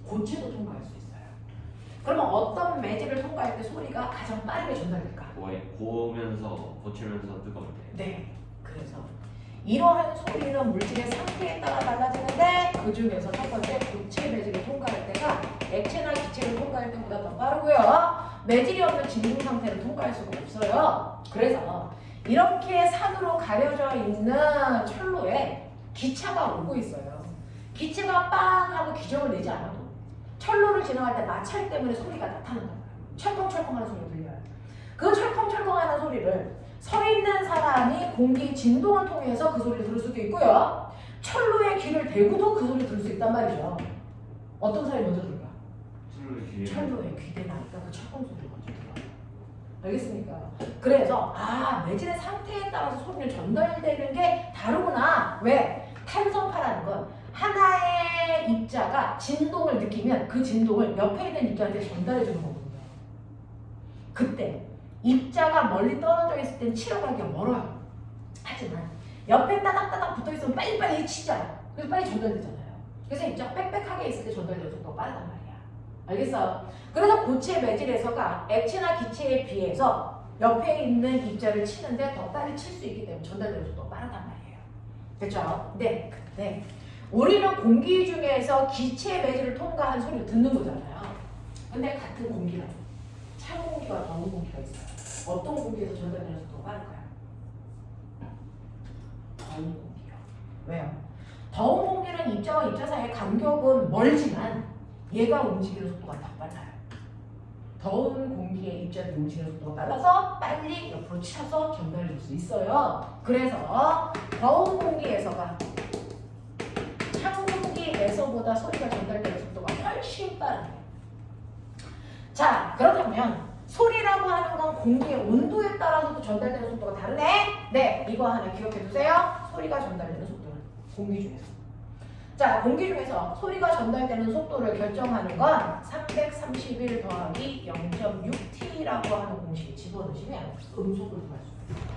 고체도 통과할 수 있어요. 그러면 어떤 매질을 통과할 때 소리가 가장 빠르게 전달될까? 고우면서 고치면서 뜨거울 때. 네. 그래서 이러한 소리는 물질의 상태에 따라 달라지는데 그 중에서 첫 번째 고체 매질을 통과할 때가 액체나 기체를 통과할 때보다 더 빠르고요. 매질이 없는 진동 상태를 통과할 수가 없어요. 그래서 이렇게 산으로 가려져 있는 철로에 기차가 오고 있어요. 기차가 빵 하고 기정을 내지 않아도 철로를 지나갈 때 마찰 때문에 소리가 나타난다. 철컹철컹하는 소리가 들려요. 그 철컹철컹하는 소리를 서 있는 사람이 공기 진동을 통해서 그 소리를 들을 수도 있고요. 철로에 귀를 대고도 그 소리를 들을 수 있단 말이죠. 어떤 사람이 먼저 들을까? 철로에 귀 대나니까 그 철컹 소리를 먼저 들어요. 알겠습니까? 그래서 매질의 상태에 따라서 소리를 전달되는 게 다르구나. 왜? 탄성파라는 건 하나의 입자가 진동을 느끼면 그 진동을 옆에 있는 입자한테 전달해 주는 거거든요. 그때 입자가 멀리 떨어져 있을 땐 치러가기가 멀어요. 하지만 옆에 따닥따닥 붙어있으면 빨리빨리 치잖아요. 그래서 빨리 전달되잖아요. 그래서 입자가 빽빽하게 있을 때 전달되는 속도가 빠르단 말이야. 알겠어? 그래서 고체 매질에서가 액체나 기체에 비해서 옆에 있는 입자를 치는데 더 빨리 칠 수 있기 때문에 전달되는 속도가 빠르단 말이에요. 됐죠? 네. 근데 우리는 공기 중에서 기체 매질을 통과한 소리를 듣는 거잖아요. 근데 같은 공기라도 찬 공기와 더운 공기가 있어요. 어떤 공기에서 전달되는 속도가 빠를까요? 더운 공기요. 왜요? 더운 공기는 입자와 입자 사이의 간격은 멀지만 얘가 움직이는 속도가 더 빨라요. 더운 공기의 입자들이 움직이는 속도가 빨라서 빨리 옆으로 치셔서 전달해 줄 수 있어요. 그래서 더운 공기에서가 찬 공기에서보다 소리가 전달되는 속도가 훨씬 빠르네요. 자, 그렇다면 소리라고 하는 건 공기의 온도에 따라서도 전달되는 속도가 다르네? 네, 이거 하나 기억해 두세요. 소리가 전달되는 속도는 공기 중에서. 자, 공기 중에서 소리가 전달되는 속도를 결정하는 건 331 더하기 0.6t라고 하는 공식에 집어넣으시면 음속을 구할 수 있어요.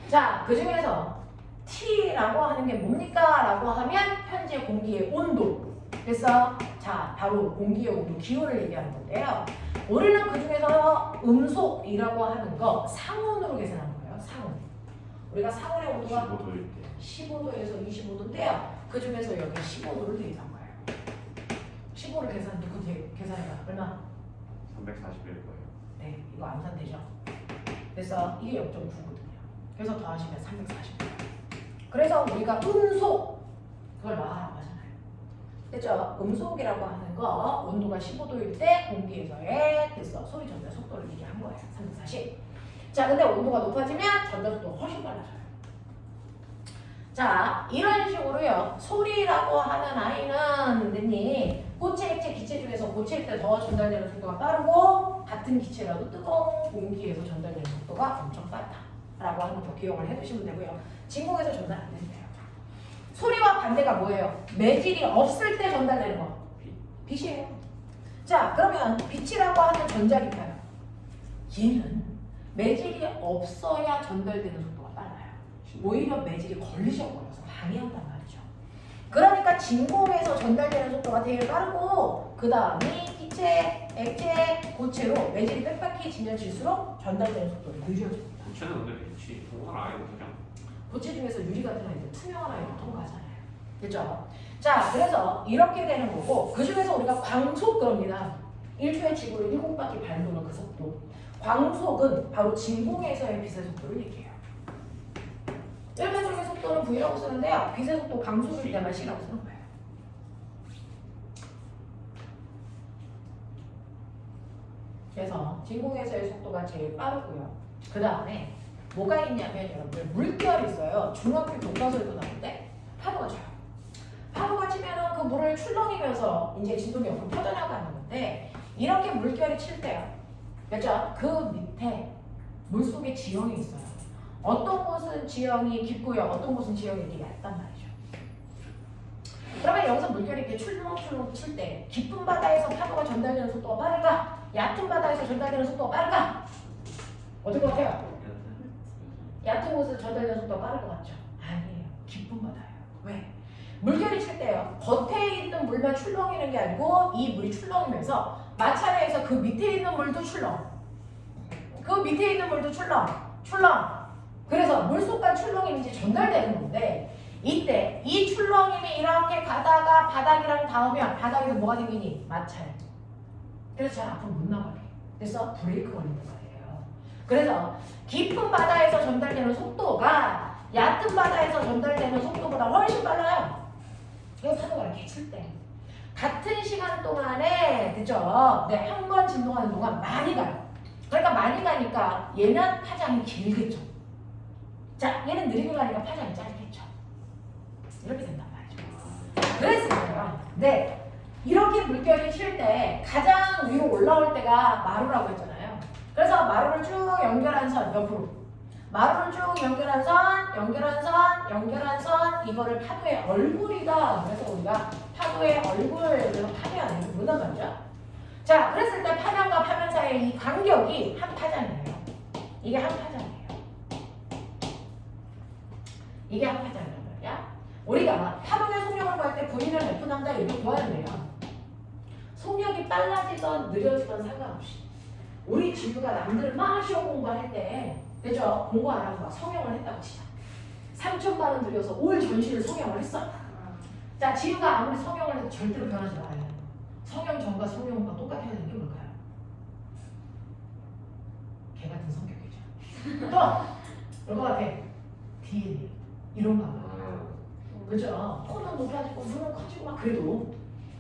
자, 그 중에서 T라고 하는 게 뭡니까? 라고 하면 현재 공기의 온도. 그래서 자, 바로 공기의 온도, 기온을 얘기하는 건데요. 우리는 그 중에서 음속이라고 하는 거 상온으로 계산하는 거예요. 상온. 우리가 상온의 온도가 15도일 때 15도에서 25도인데요. 그 중에서 여기 15도를 대입한 거예요. 15를 계산해봐. 얼마? 341일 거예요. 네, 이거 암산되죠? 그래서 이게 0.9거든요. 그래서 더하시면 340. 그래서 우리가 음속 그걸 말하라고 하잖아요. 됐죠? 음속이라고 하는 거 온도가 15도일 때 공기에서의 그래서 소리 전달 속도를 얘기한 거예요. 340. 자, 근데 온도가 높아지면 전달 속도가 훨씬 빨라져요. 자, 이런 식으로요. 소리라고 하는 아이는 님 고체, 액체, 기체 중에서 고체일 때 더 전달되는 속도가 빠르고 같은 기체라도 뜨거운 공기에서 전달되는 속도가 엄청 빠르다라고 하는 거 기억을 해두시면 되고요. 진공에서 전달 안 된대요. 소리와 반대가 뭐예요? 매질이 없을 때 전달되는 거. 빛이에요. 자, 그러면 빛이라고 하는 전자기파요. 얘는 매질이 없어야 전달되는 속도가 빨라요. 오히려 매질이 걸리셔버려서 방해한단 말이죠. 그러니까 진공에서 전달되는 속도가 제일 빠르고 그 다음이 기체, 액체, 고체로 매질이 빽빽해지면 질수록 전달되는 속도를 늦어집니다. 고체는 근데 빛이 통과를 안 해도 그냥 고체 중에서 유리 같은 아이들 투명한 아이들 통과하잖아요. 됐죠? 자, 그래서 이렇게 되는 거고 그 중에서 우리가 광속 그럽니다. 1초의 지구를 7바퀴 밟는 그 속도. 광속은 바로 진공에서의 빛의 속도를 얘기해요. 일반적인 속도는 V라고 쓰는데요. 빛의 속도 광속일 때만 C라고 쓰는 거예요. 그래서 진공에서의 속도가 제일 빠르고요. 그 다음에 뭐가 있냐면 여러분들 물결이 있어요. 중학교 교과서에도 나오는데 파도가 쳐요. 파도가 치면은 그 물을 출렁이면서 이제 진동이 옆으로 퍼져나가는 건데 이렇게 물결이 칠 때요. 그렇죠? 그 밑에 물속에 지형이 있어요. 어떤 곳은 지형이 깊고요. 어떤 곳은 지형이 되게 얇단 말이죠. 그러면 여기서 물결이 이렇게 출렁출렁 칠 때 깊은 바다에서 파도가 전달되는 속도가 빠를까? 얕은 바다에서 전달되는 속도가 빠를까? 어떨 것 같아요? 얕은 곳에서 전달되는 속도가 빠를 것 같죠? 아니에요. 깊은 바다예요. 왜? 물결이 칠 때요. 겉에 있는 물만 출렁이는 게 아니고 이 물이 출렁이면서 마찰에서 그 밑에 있는 물도 출렁. 그 밑에 있는 물도 출렁. 그래서 물속과 출렁임이 이제 전달되는 건데 이때 이 출렁임이 이렇게 가다가 바닥이랑 닿으면 바닥에서 뭐가 생기니? 마찰. 그래서 잘 앞으로 못 나가게. 그래서 브레이크 걸리는 거예요. 그래서 깊은 바다에서 전달되는 속도가 얕은 바다에서 전달되는 속도보다 훨씬 빨라요. 이거 파도가 이렇게 칠 때. 같은 시간 동안에, 그죠? 네, 한 번 진동하는 동안 많이 가요. 그러니까 많이 가니까 얘는 파장이 길겠죠. 자, 얘는 느리게 가니까 파장이 짧겠죠. 이렇게 된단 말이죠. 그랬어요. 네. 이렇게 물결이 칠 때 가장 위로 올라올 때가 마루라고 했잖아요. 그래서 마루를 쭉 연결한 선 옆으로 마루를 쭉 연결한 선 이거를 파도의 얼굴이다. 그래서 우리가 파도의 얼굴 그래서 파도의 안에 부른단 말이죠. 자, 그랬을 때 파장과 파면 사이의 이 간격이 한 파장이에요. 이게 한 파장이에요. 이게 한 파장이란 말이야. 우리가 파동의 속력을 구할 때 V는 F 남자 이렇게 구하는데요. 속력이 빨라지던 느려지던 상관없이 우리 지구가 남들은 막 시험 공부할 때 그죠? 공부 안 하고 막 성형을 했다고 치자. 3,000만 원 들여서 올 전시를 성형을 했어. 자, 지구가 아무리 성형을 해도 절대로 변하지 말아요. 성형 전과 성형 후가 똑같아야 되는 게 뭘까요? 개 같은 성격이죠. 또 얼마 같아? DNA 이런 거 알아요. 그죠? 코는 높아지고 눈은 커지고 막 그래도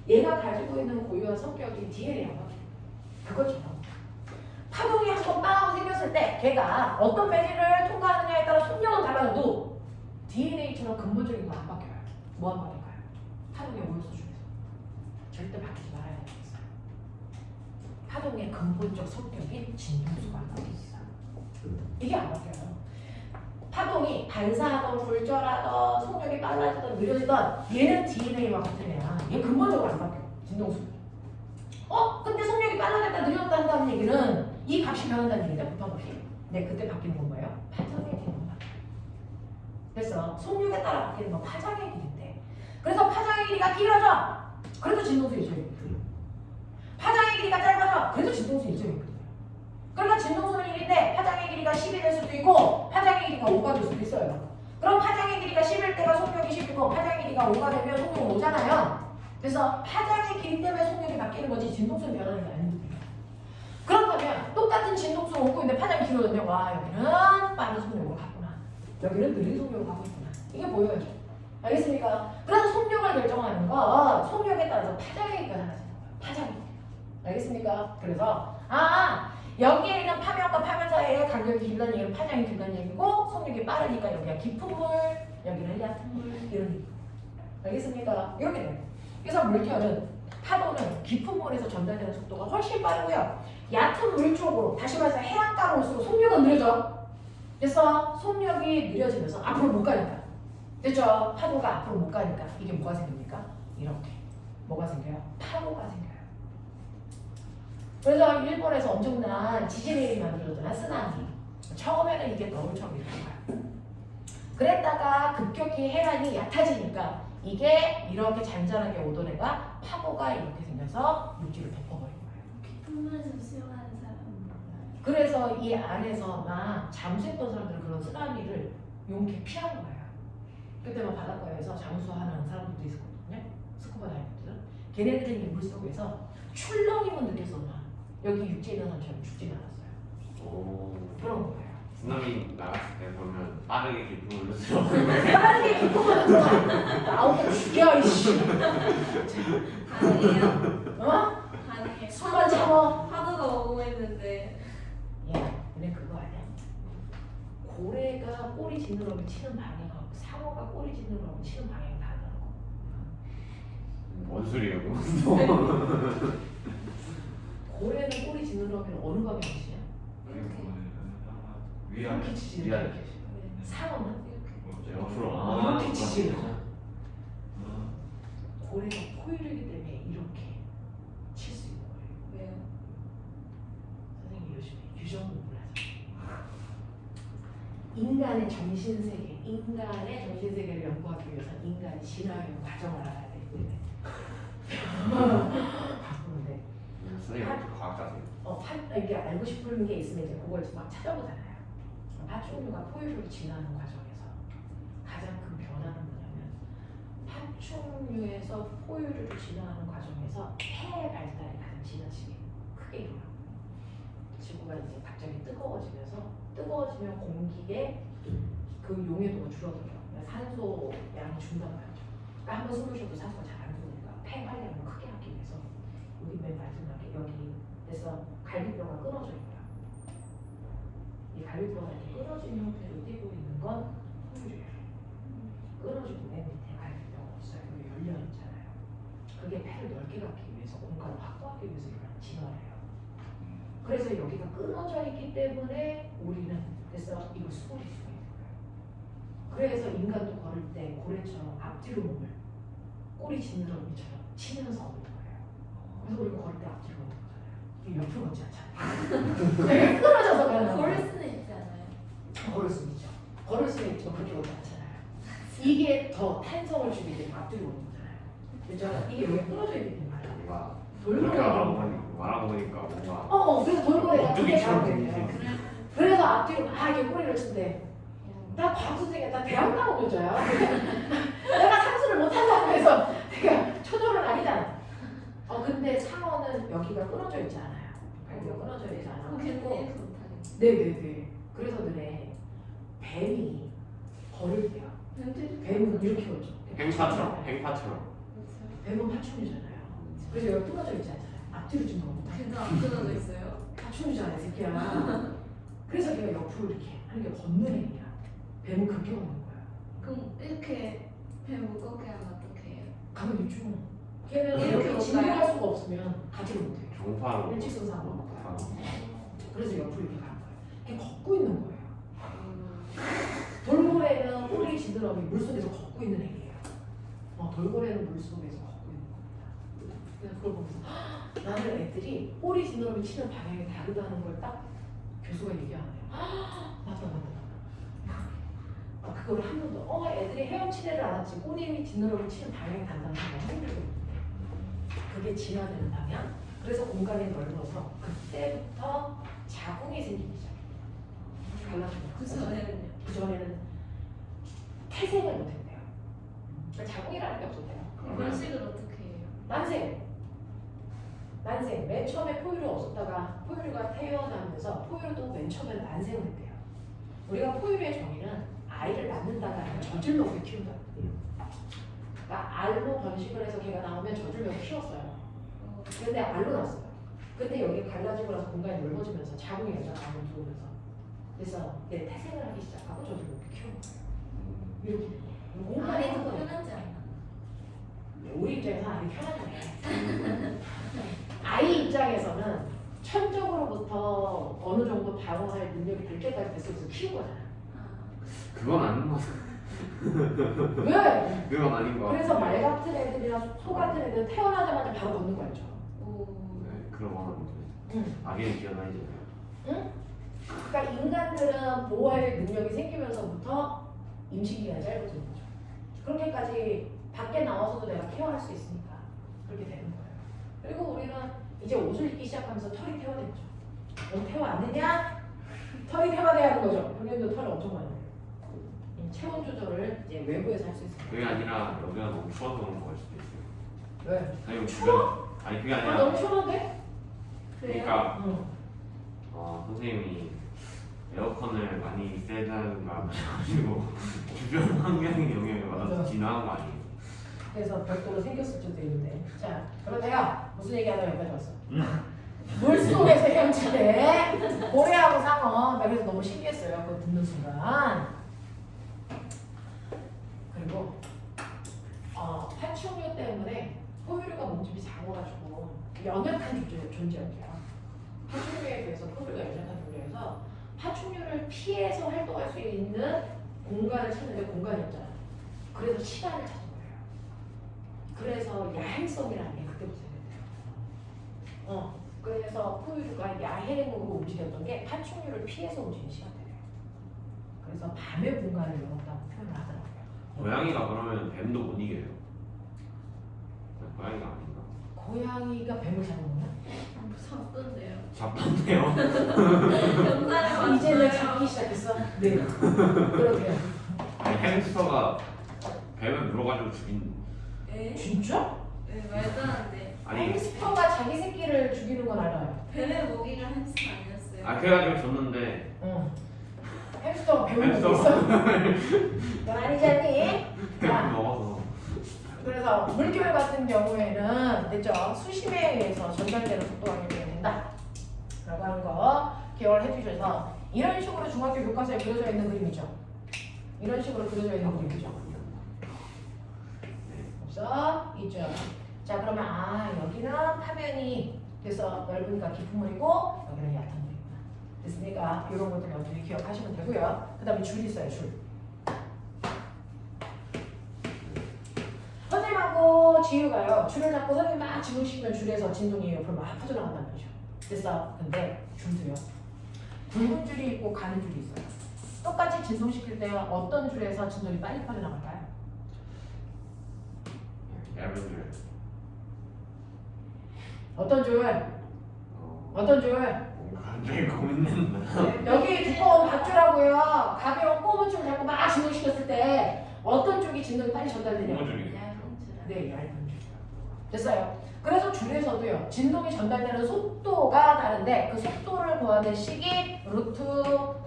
얘가 가지고 있는 고유한 성격이 DNA라고 하죠. 그거처럼 파동이 한번 빵 생겼을 때 걔가 어떤 매질을 통과하느냐에 따라 속력은 달라져도 DNA처럼 근본적인 거 안 바뀌어요. 뭐 안 바뀔까요? 파동의 오요소 중에서 절대 바뀌지 말아야 되겠어요. 파동의 근본적 속력인 진동수가 바뀌어 있어. 이게 안 바뀌어요. 파동이 반사하던 굴절하던 속력이 빨라지던 느려지던 얘는 DNA와 같은 애야. 얘 근본적으로 안 바뀌어. 진동수. 근데 속력이 빨라졌다 느려졌다 한다는 얘기는 이 값이 변한다는 얘기다. 부파값이. 네, 그때 바뀌는 건 뭐예요? 파장의 길이만 바뀌어. 그래서 속력에 따라 바뀌는 건 파장의 길인데. 그래서 파장의 길이가 길어져. 그래도 진동수 일정이 있거든요. 파장의 길이가 짧아져. 그래도 진동수 일정이 있거든요. 그러니까 진동수는 1인데 파장의 길이가 10이 될 수도 있고 파장의 길이가 5가 될 수도 있어요. 그럼 파장의 길이가 10일 때가 속력이 10이고 파장의 길이가 5가 되면 속력은 5잖아요. 그래서 파장의 길이 때문에 속력이 바뀌는 거지 진동수는 변하는 게 아니거든요. 그렇다면 똑같은 진동수가 오고 있는데 파장이 길어졌는데 와 여기는 빠른 속력으로 갔구나. 여기는 느린 속력으로 가고 있구나. 이게 보여야죠. 알겠습니까? 그래서 속력을 결정하는 건 속력에 따라서 파장의 길이가 달라지는 거예요. 파장의 길이. 알겠습니까? 그래서 여기에 있는 파면과 파면 사이의 간격이 길다는 얘기는 파장이 길다는 얘기고 속력이 빠르니까 여기가 깊은 물, 여기는 얕은 물 이런 얘기. 알겠습니까? 이렇게 돼요. 그래서 물결은 파도는 깊은 물에서 전달되는 속도가 훨씬 빠르고요. 얕은 물 쪽으로 다시 말해서 해안가로 올수록 속력은 느려져. 그래서 속력이 느려지면서 앞으로 못 가니까. 됐죠? 파도가 앞으로 못 가니까 이게 뭐가 생깁니까? 이렇게. 뭐가 생겨요? 파도가 생겨요. 그래서 일본에서 엄청난 지진이 만들어졌잖아, 쓰나미. 처음에는 이게 너울처럼 이렇게 가요. 그랬다가 급격히 해안이 얕아지니까 이게 이렇게 잔잔하게 오던 애가 파도가 이렇게 생겨서 육지를 덮어버린 거예요. 깊은 물에서 수영하는 사람은 몰라요. 그래서 이 안에서 막 잠수했던 사람들은 그런 쓰나미를 용케 피한 거예요. 그때 막 바닷가에서 잠수하는 사람들도 있었거든요. 스쿠버 다이버들. 걔네들은 이 물속에서 출렁임은 느꼈었나 여기 육지에 있는 사람처럼 죽지는 않았어요. 오. 그런 거예요. 쓰나미 나갔을 때 보면 빠르게 깊은 물로 들어가면 빠르게 깊어가 나오면 죽여 이씨. 가능해요? 어? 가능해. 술만 참어. 파도가 오고 있는데 야, 너네 그거 아니야? 고래가 꼬리 지느러미 치는 방향하고 상어가 꼬리 지느러미 치는 방향이 다르다고. 뭔 소리예요 그건? 고래는 꼬리 지느러미는 어느 방향 치냐? 위안. 이렇게 치지. 위아래. 이렇게 치지. 상어는 이렇게 옆으로. 이렇게 치지. 고래가 포유류이기 때문에 이렇게 칠 수 있는 거예요. 왜요? 선생님 요즘에 유전 공부를 하잖아요. 인간의 정신세계, 인간의 정신세계를 연구하기 위해서는 인간이 진화의 과정을 알아야 되기 때문에. 그런데 선생님 과학자세요? 이게 알고 싶은 게 있으면 이제 그걸 막 찾아보잖아요. 파충류가 포유류로 진화하는 과정에서 가장 큰 변화는 뭐냐면 파충류에서 포유류로 진화하는 과정에서 폐 발달이 가장 지나치게 크게 일어나요. 지구가 이제 갑자기 뜨거워지면 공기에 그 용해도가 줄어들어요. 그러니까 산소 양이 준다고 하죠. 그러니까 한번 숨을 쉬어도 산소가 잘 안 들어오니까 폐 활량을 크게 하기 위해서 여기 맨 마지막에 여기 그래서 갈비뼈가 끊어져 있고요. 이 갈비뼈가 이렇게 끊어진 형태로 띄고 있는 건 포유류예요. 끊어지고 맨 밑에 갈비뼈가 있어요. 여기 열려 있잖아요. 그게 폐를 넓게 갖기 위해서 공간을 확보하기 위해서 이걸 진화를 해요. 그래서 여기가 끊어져 있기 때문에 우리는 그래서 이걸 수월히 수가 있는 거예요. 그래서 인간도 걸을 때 고래처럼 앞뒤로 몸을 꼬리 지느러미처럼 치면서 오는 거예요. 그래서 우리가 걸을 때 앞뒤로 오는 거잖아요. 이게 옆으로 오지 않잖아요. 되게 끊어져서 가는 걸을 거예요. 수는 있지 않아요? 걸을 수 있죠. 걸을 수 있지만 그렇게 오지 않잖아요. 이게 더 탄성을 주기 때문에 앞뒤로 오는 거잖아요. 그렇죠? 이게 왜 끊어져 있기 때문에 뭔가 돌고래가 말하고 보니까 뭔가 그래서 돌고래가 그게 오뚜기처럼 잘안 돼요. 생기지. 그래서 앞뒤로 이렇게 꼬리를 친대. 나 과학선생이야. 나 대학 나온 여자야. 내가 상수를 못한다고 해서 내가 초졸은 아니잖아. 근데 상어는 여기가 끊어져 있지 않아요. 여기가 끊어져 있지 않아. 근데 이렇게 못하겠지. 네네네. 그래서 그래. 뱀이 걸을 때요. 뱀은 이렇게 걸죠. 행파처럼. 뱀은 파충류잖아요. 그래서 여기 끊어져 있지 않잖아요. 앞뒤로 좀 너무 못하게. 그래도 안 끊어져 있어요? 파충류잖아, 이 새끼야. 그래서 걔가 옆으로 이렇게 하는 게 걷는 행위야. 뱀은 그렇게 걷는 거야. 그럼 이렇게 배 무겁게 하면 어떡해요? 가만히 있죠. 걔는 이렇게 이렇게 진동할 걷나요? 수가 없으면 가지를 못해. 경파로. 일직선상으로. 그래서 옆으로 이렇게 가는 거예요. 이렇게 걷고 있는 거예요. 돌고래는 꼬리 지느러미 물속에서 걷고 있는 애기예요. 돌고래는 물속에서 걷고 있는 겁니다. 그래서 그걸 보면서 나는 애들이 꼬리 지느러미 치는 방향이 다르다는 걸 딱 교수가 얘기하네요. 맞다. 그거를 한 번 더. 애들이 헤엄치지를 않았지 꼬리 지느러미 치는 방향이 다르다는 걸 힘들거든요. 그게 진화되는 방향. 그래서 공간이 넓어서 그때부터 자궁이 생기기 시작해요. 갈라지고 그 전에는 태생을 못했대요. 그러니까 자궁이라는 게 없었대요. 번식을 어떻게 해요? 난생. 맨 처음에 포유류 없었다가 포유류가 태어나면서 포유류도 맨 처음에 난생을 했대요. 우리가 포유류의 정의는 아이를 낳는다가 아니라 젖을 먹여 키운다. 그러니까 알로 번식을 해서 걔가 나오면 젖을 먹여 키웠어요. 근데 알로 났어요. 근데 여기 갈라지고 나서 공간이 넓어지면서 자궁이 여자가 안을 들어오면서 그래서 이제 태생을 하기 시작하고 젖을 먹여 키우는 거예요. 이렇게 공간이 아이도 큰 거예요. 편하지 않나? 우리 입장에서 아이 편하잖아요. 아이 입장에서는 천적으로부터 어느 정도 방어할 능력이 될 때까지 뱃속에서 키운 거잖아요. 그건 아닌 것 같아. 왜? 그건 아닌 것 같아. 그래서 말 같은 애들이나 소 같은 애들은 태어나자마자 바로 걷는 거 알죠? 네, 그런 건 아닌데. 응. 아기는 기어다니잖아요. 응? 그러니까 인간들은 보호할 능력이 생기면서부터 임신기간이 짧아지는 거죠. 그렇게까지 밖에 나와서도 내가 케어할 수 있으니까 그렇게 되는 거예요. 그리고 우리는 이제 옷을 입기 시작하면서 털이 태화된 거죠. 옷 태화왔느냐? 털이 태화돼야 하는 거죠. 본인도 털이 엄청 많아요. 체온 조절을 이제 외부에서 할 수 있어요. 그게 아니라 여기가 너무 추워서 그런 거일 수도 있어요. 왜? 아니 주변 아니 그게 아니라 너무 시원한데? 그러니까 응. 선생님이 에어컨을 많이 세다는가 하셔가지고 주변 환경의 영향을 받아서 맞아. 진화한 거 아니에요? 그래서 별도로 생겼을 수도 있는데. 자, 그럼 내가 무슨 얘기하다 여기까지 왔어? 물속에서 헤엄치대 고래하고 상어. 나 그래서 너무 신기했어요. 그거 듣는 순간. 그리고 파충류 때문에 포유류가 몸집이 작아가지고 연약한 존재였대요. 파충류에 비해서 포유류가 연약한 존재여서 파충류를 피해서 활동할 수 있는 공간을 찾는데 공간이 없잖아. 그래서 시간을 찾은 거예요. 그래서 야행성이라는 게 그때부터 생겼대요. 그래서 포유류가 야행으로 움직였던 게 파충류를 피해서 움직이는 시간대래요. 그래서 밤의 공간을 열었다고 표현을 하더라고요. 고양이가 그러면 뱀도 못 이겨요. 고양이가 아닌가? 고양이가 뱀을 잡는 거야? 무섭던데요. 잡던데요? 영상을 봤어요. 이제는 잡기 시작했어? 네. 그렇대요. 아니 햄스터가 뱀을 물어가지고 죽인. 에? 진짜? 네, 말도 안 돼. 아니 햄스터가 자기 새끼를 죽이는 건 알아요. 뱀의 모기가 햄스터 아니었어요? 그래가지고 줬는데 응. 햄스터가 뱀을 햄스터. 먹고 있어? 넌 아니잖니? 뱀을 자, 먹어서. 그래서 물결 같은 경우에는 됐죠? 수심에 의해서 전달되는 속도가 결정이 된다 라고 하는 거 기억을 해주셔서 이런 식으로 중학교 교과서에 그려져 있는 그림이죠. 이런 식으로 그려져 있는 그림이죠. 없어? 있죠. 자 그러면 여기는 파면이 그래서 넓으니까 깊은 물이고 여기는 얕은 물이구나. 됐으니까 이런 것들 먼저 기억하시면 되고요. 그 다음에 줄 있어요. 줄. 선생님하고 지유가요. 줄을 잡고 선생님 막 진동시키면 줄에서 진동이 옆으로 막 퍼져나간다는 거죠. 됐어. 근데 줄도요. 굵은 줄이 있고 가는 줄이 있어요. 똑같이 진동시킬 때 어떤 줄에서 진동이 빨리 퍼져나갈까요? 얇은 줄. 어떤 줄? 어떤 줄? 뭔가 갑자기 고민된다. 여기 두꺼운 밧줄하고요. 가벼운 꼬문 줄 잡고 막 진동시켰을 때 어떤 쪽이 진동이 빨리 전달되냐? 고무줄이. 얇은 줄. 네, 얇은 줄. 됐어요. 그래서 줄에서도요. 진동이 전달되는 속도가 다른데 그 속도를 구하는 식이 루트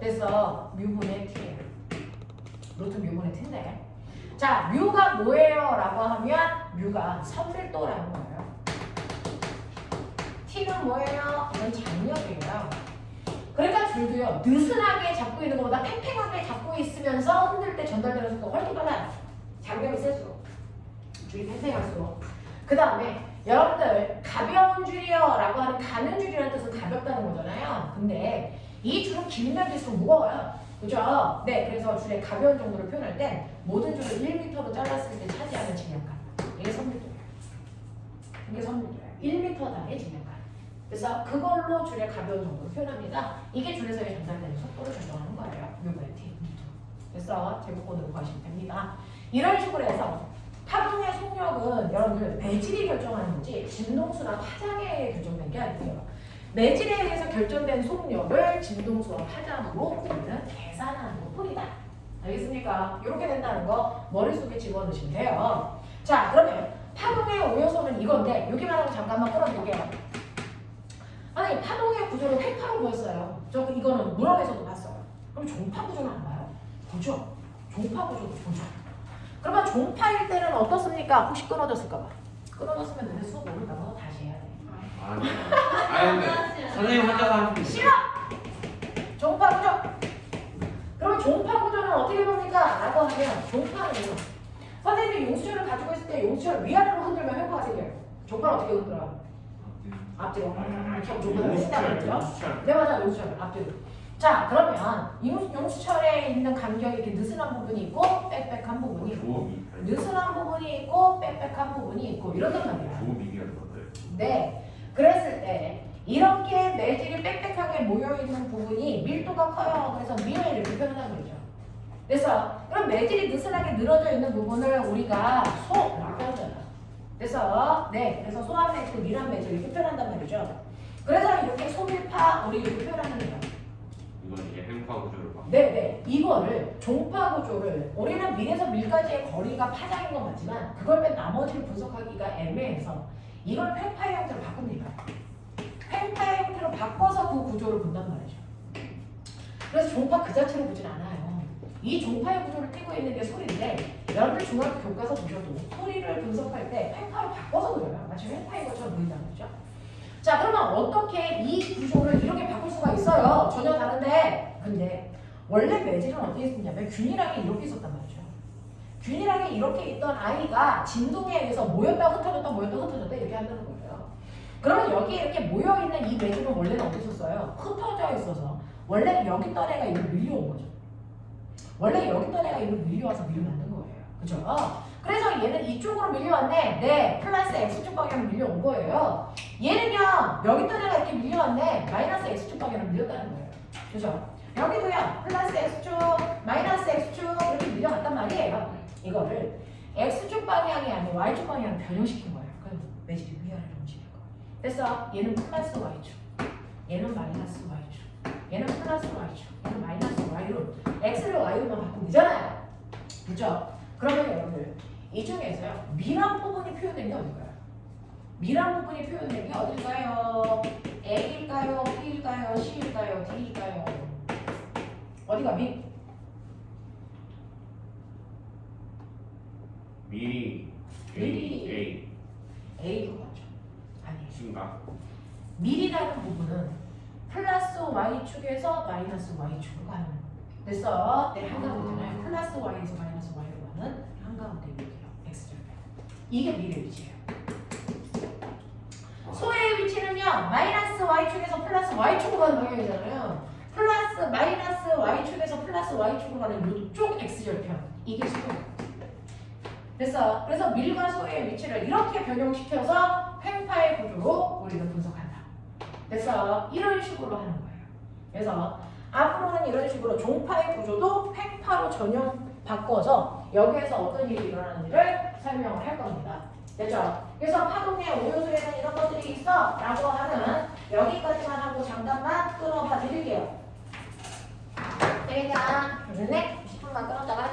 돼서 뮤분의 t예요. 루트 뮤분의 t인데 자, 뮤가 뭐예요? 라고 하면 뮤가 선밀도라는 거예요. t는 뭐예요? 이건 장력이에요. 그러니까 줄도요. 느슨하게 잡고 있는 것보다 팽팽하게 잡고 있으면서 흔들 때 전달되는 속도가 훨씬 빨라요. 장력이 셀수록. 줄이 팽팽할수록. 그 다음에 여러분들 가벼운 줄이여라고 하는 가는 줄이라는 뜻은 가볍다는 거잖아요. 근데 이 줄은 길면 길수록 무거워요. 그죠? 네, 그래서 줄의 가벼운 정도를 표현할 땐 모든 줄을 1m로 잘랐을 때 차지하는 질량감. 이게 선밀도예요. 이게 선밀도예요. 1m단의 질량감. 그래서 그걸로 줄의 가벼운 정도를 표현합니다. 이게 줄에서의 전달되는 속도를 결정하는 거예요. 요거의 T. 그래서 제곱권으로 구하시면 됩니다. 이런 식으로 해서 파동의 속력은 여러분들 매질이 결정하는 거지 진동수나 파장에 결정된 게 아니에요. 매질에 의해서 결정된 속력을 진동수와 파장으로 우리는 계산하는 것뿐이다. 알겠습니까? 이렇게 된다는 거 머릿속에 집어넣으시면 돼요. 자, 그러면 파동의 오요소는 이건데 여기만 하고 잠깐만 끌어볼게요. 아니, 파동의 구조를 회파로 보였어요. 저 이거는 문헌에서도 봤어요. 그럼 종파 구조는 안 봐요? 보죠. 종파 구조도 보죠. 그러면 종파일 때는 어떻습니까? 혹시 끊어졌을까봐. 끊어졌으면 너네 수업 모른다고 다시 해야 돼. 아니 근데 선생님 혼자서 하시면 싫어! 종파 구조! 그러면 종파 구조는 어떻게 봅니까? 라고 하면 종파는요. 선생님이 용수철을 가지고 있을 때 용수철을 위아래로 흔들면 회파가 생겨요. 종파는 어떻게 흔들어요? 앞뒤로. 이렇게 하고 종파를 흔든다는 거죠. 네, 맞아요. 용수철 앞뒤로. 자, 그러면 용수철에 있는 간격이 이렇게 느슨한 부분이 있고 빽빽한 부분이 있고 느슨한 부분이 있고 빽빽한 부분이 있고 이렇단 말이야. 조미기였는데 네, 그랬을 때 이렇게 매질이 빽빽하게 모여있는 부분이 밀도가 커요. 그래서 밀을 이렇게 표현하는 거죠. 그래서 그럼 매질이 느슨하게 늘어져 있는 부분을 우리가 소라고 하잖아. 그래서 네, 그래서 소한 매질, 밀한 매질 이렇게 표현한단 말이죠. 그래서 이렇게 소밀파 우리 이렇게 표현하는 거예요. 이건 이제 행파 구조를 봐. 네네, 이거를 종파 구조를 우리는 밀에서 밀까지의 거리가 파장인 건 맞지만 그걸 뺀 나머지를 분석하기가 애매해서 이걸 횡파의 형태로 바꿉니다. 횡파의 형태로 바꿔서 그 구조를 본단 말이죠. 그래서 종파 그 자체로 보진 않아요. 이 종파의 구조를 띄고 있는 게 소리인데 여러분들 중학교 교과서 보셔도 소리를 분석할 때 횡파로 바꿔서 그려요. 마치 횡파인 것처럼 보인다는 거죠. 자, 그러면 어떻게 이 구조를 이렇게 바꿀 수가 있어요? 전혀 다른데 근데 원래 매질은 어떻게 있었냐면 균일하게 이렇게 있었단 말이죠. 균일하게 이렇게 있던 아이가 진동에 의해서 모였다 흩어졌다 모였다 흩어졌다 이렇게 한다는 거예요. 그러면 여기에 이렇게 모여있는 이 매질은 원래는 어디 있었어요? 흩어져 있어서 원래 여기 있던 애가 이걸 밀려온 거죠. 원래 여기 있던 애가 이걸 밀려와서 밀을 만든 거예요. 그죠? 그래서 얘는 이쪽으로 밀려왔네. 네, 플러스 X축 방향으로 밀려온 거예요. 얘는요, 여기 있던 애가 이렇게 밀려왔네. 마이너스 X축 방향으로 밀렸다는 거예요. 그죠? 여기도요, 플러스 X축, 마이너스 X축 이렇게 밀려갔단 말이에요. 이거를 X축 방향이 아니고 Y축 방향으로 변형시킨 거예요. 그럼 매질이 위아래로 움직일 거예요. 그래서 얘는 플러스 Y축, 얘는 마이너스 Y축, 얘는 플러스 Y축, 얘는 마이너스 Y로 X를 Y로만 바꾸면 되잖아요. 그죠? 그러면 여러분들 이 중에서요 밀한 부분이 표현된 게 어딜까요? 밀한 부분이 표현된 게 어딜까요? A일까요? B일까요? C일까요? D일까요? 어디가 밀? 미리 미리. A로 맞죠? 아니에요. 심각. 밀이라는 부분은 플러스 Y축에서 마이너스 Y축으로 가는 거예요. 그래서 네, 한가운데잖아요. 플러스 Y에서 마이너스 Y로 가는 한가운데 이렇게요. X절편. 이게 밀의 위치예요. 소의 위치는요. 마이너스 Y축에서 플러스 Y축으로 가는 방향이잖아요. 플러스 마이너스 Y축에서 플러스 Y축으로 가는 이쪽 X절편. 이게 소예요. 그래서 밀과 소의 위치를 이렇게 변형시켜서 횡파의 구조로 우리는 분석한다. 그래서 이런 식으로 하는 거예요. 그래서 앞으로는 이런 식으로 종파의 구조도 횡파로 전혀 바꿔서 여기에서 어떤 일이 일어나는지를 설명을 할 겁니다. 됐죠? 그래서 파동의 오요소에는 이런 것들이 있어 라고 하는 여기까지만 하고 잠깐만 끊어봐 드릴게요. 되겠냐? 네, 10분만 끊었다가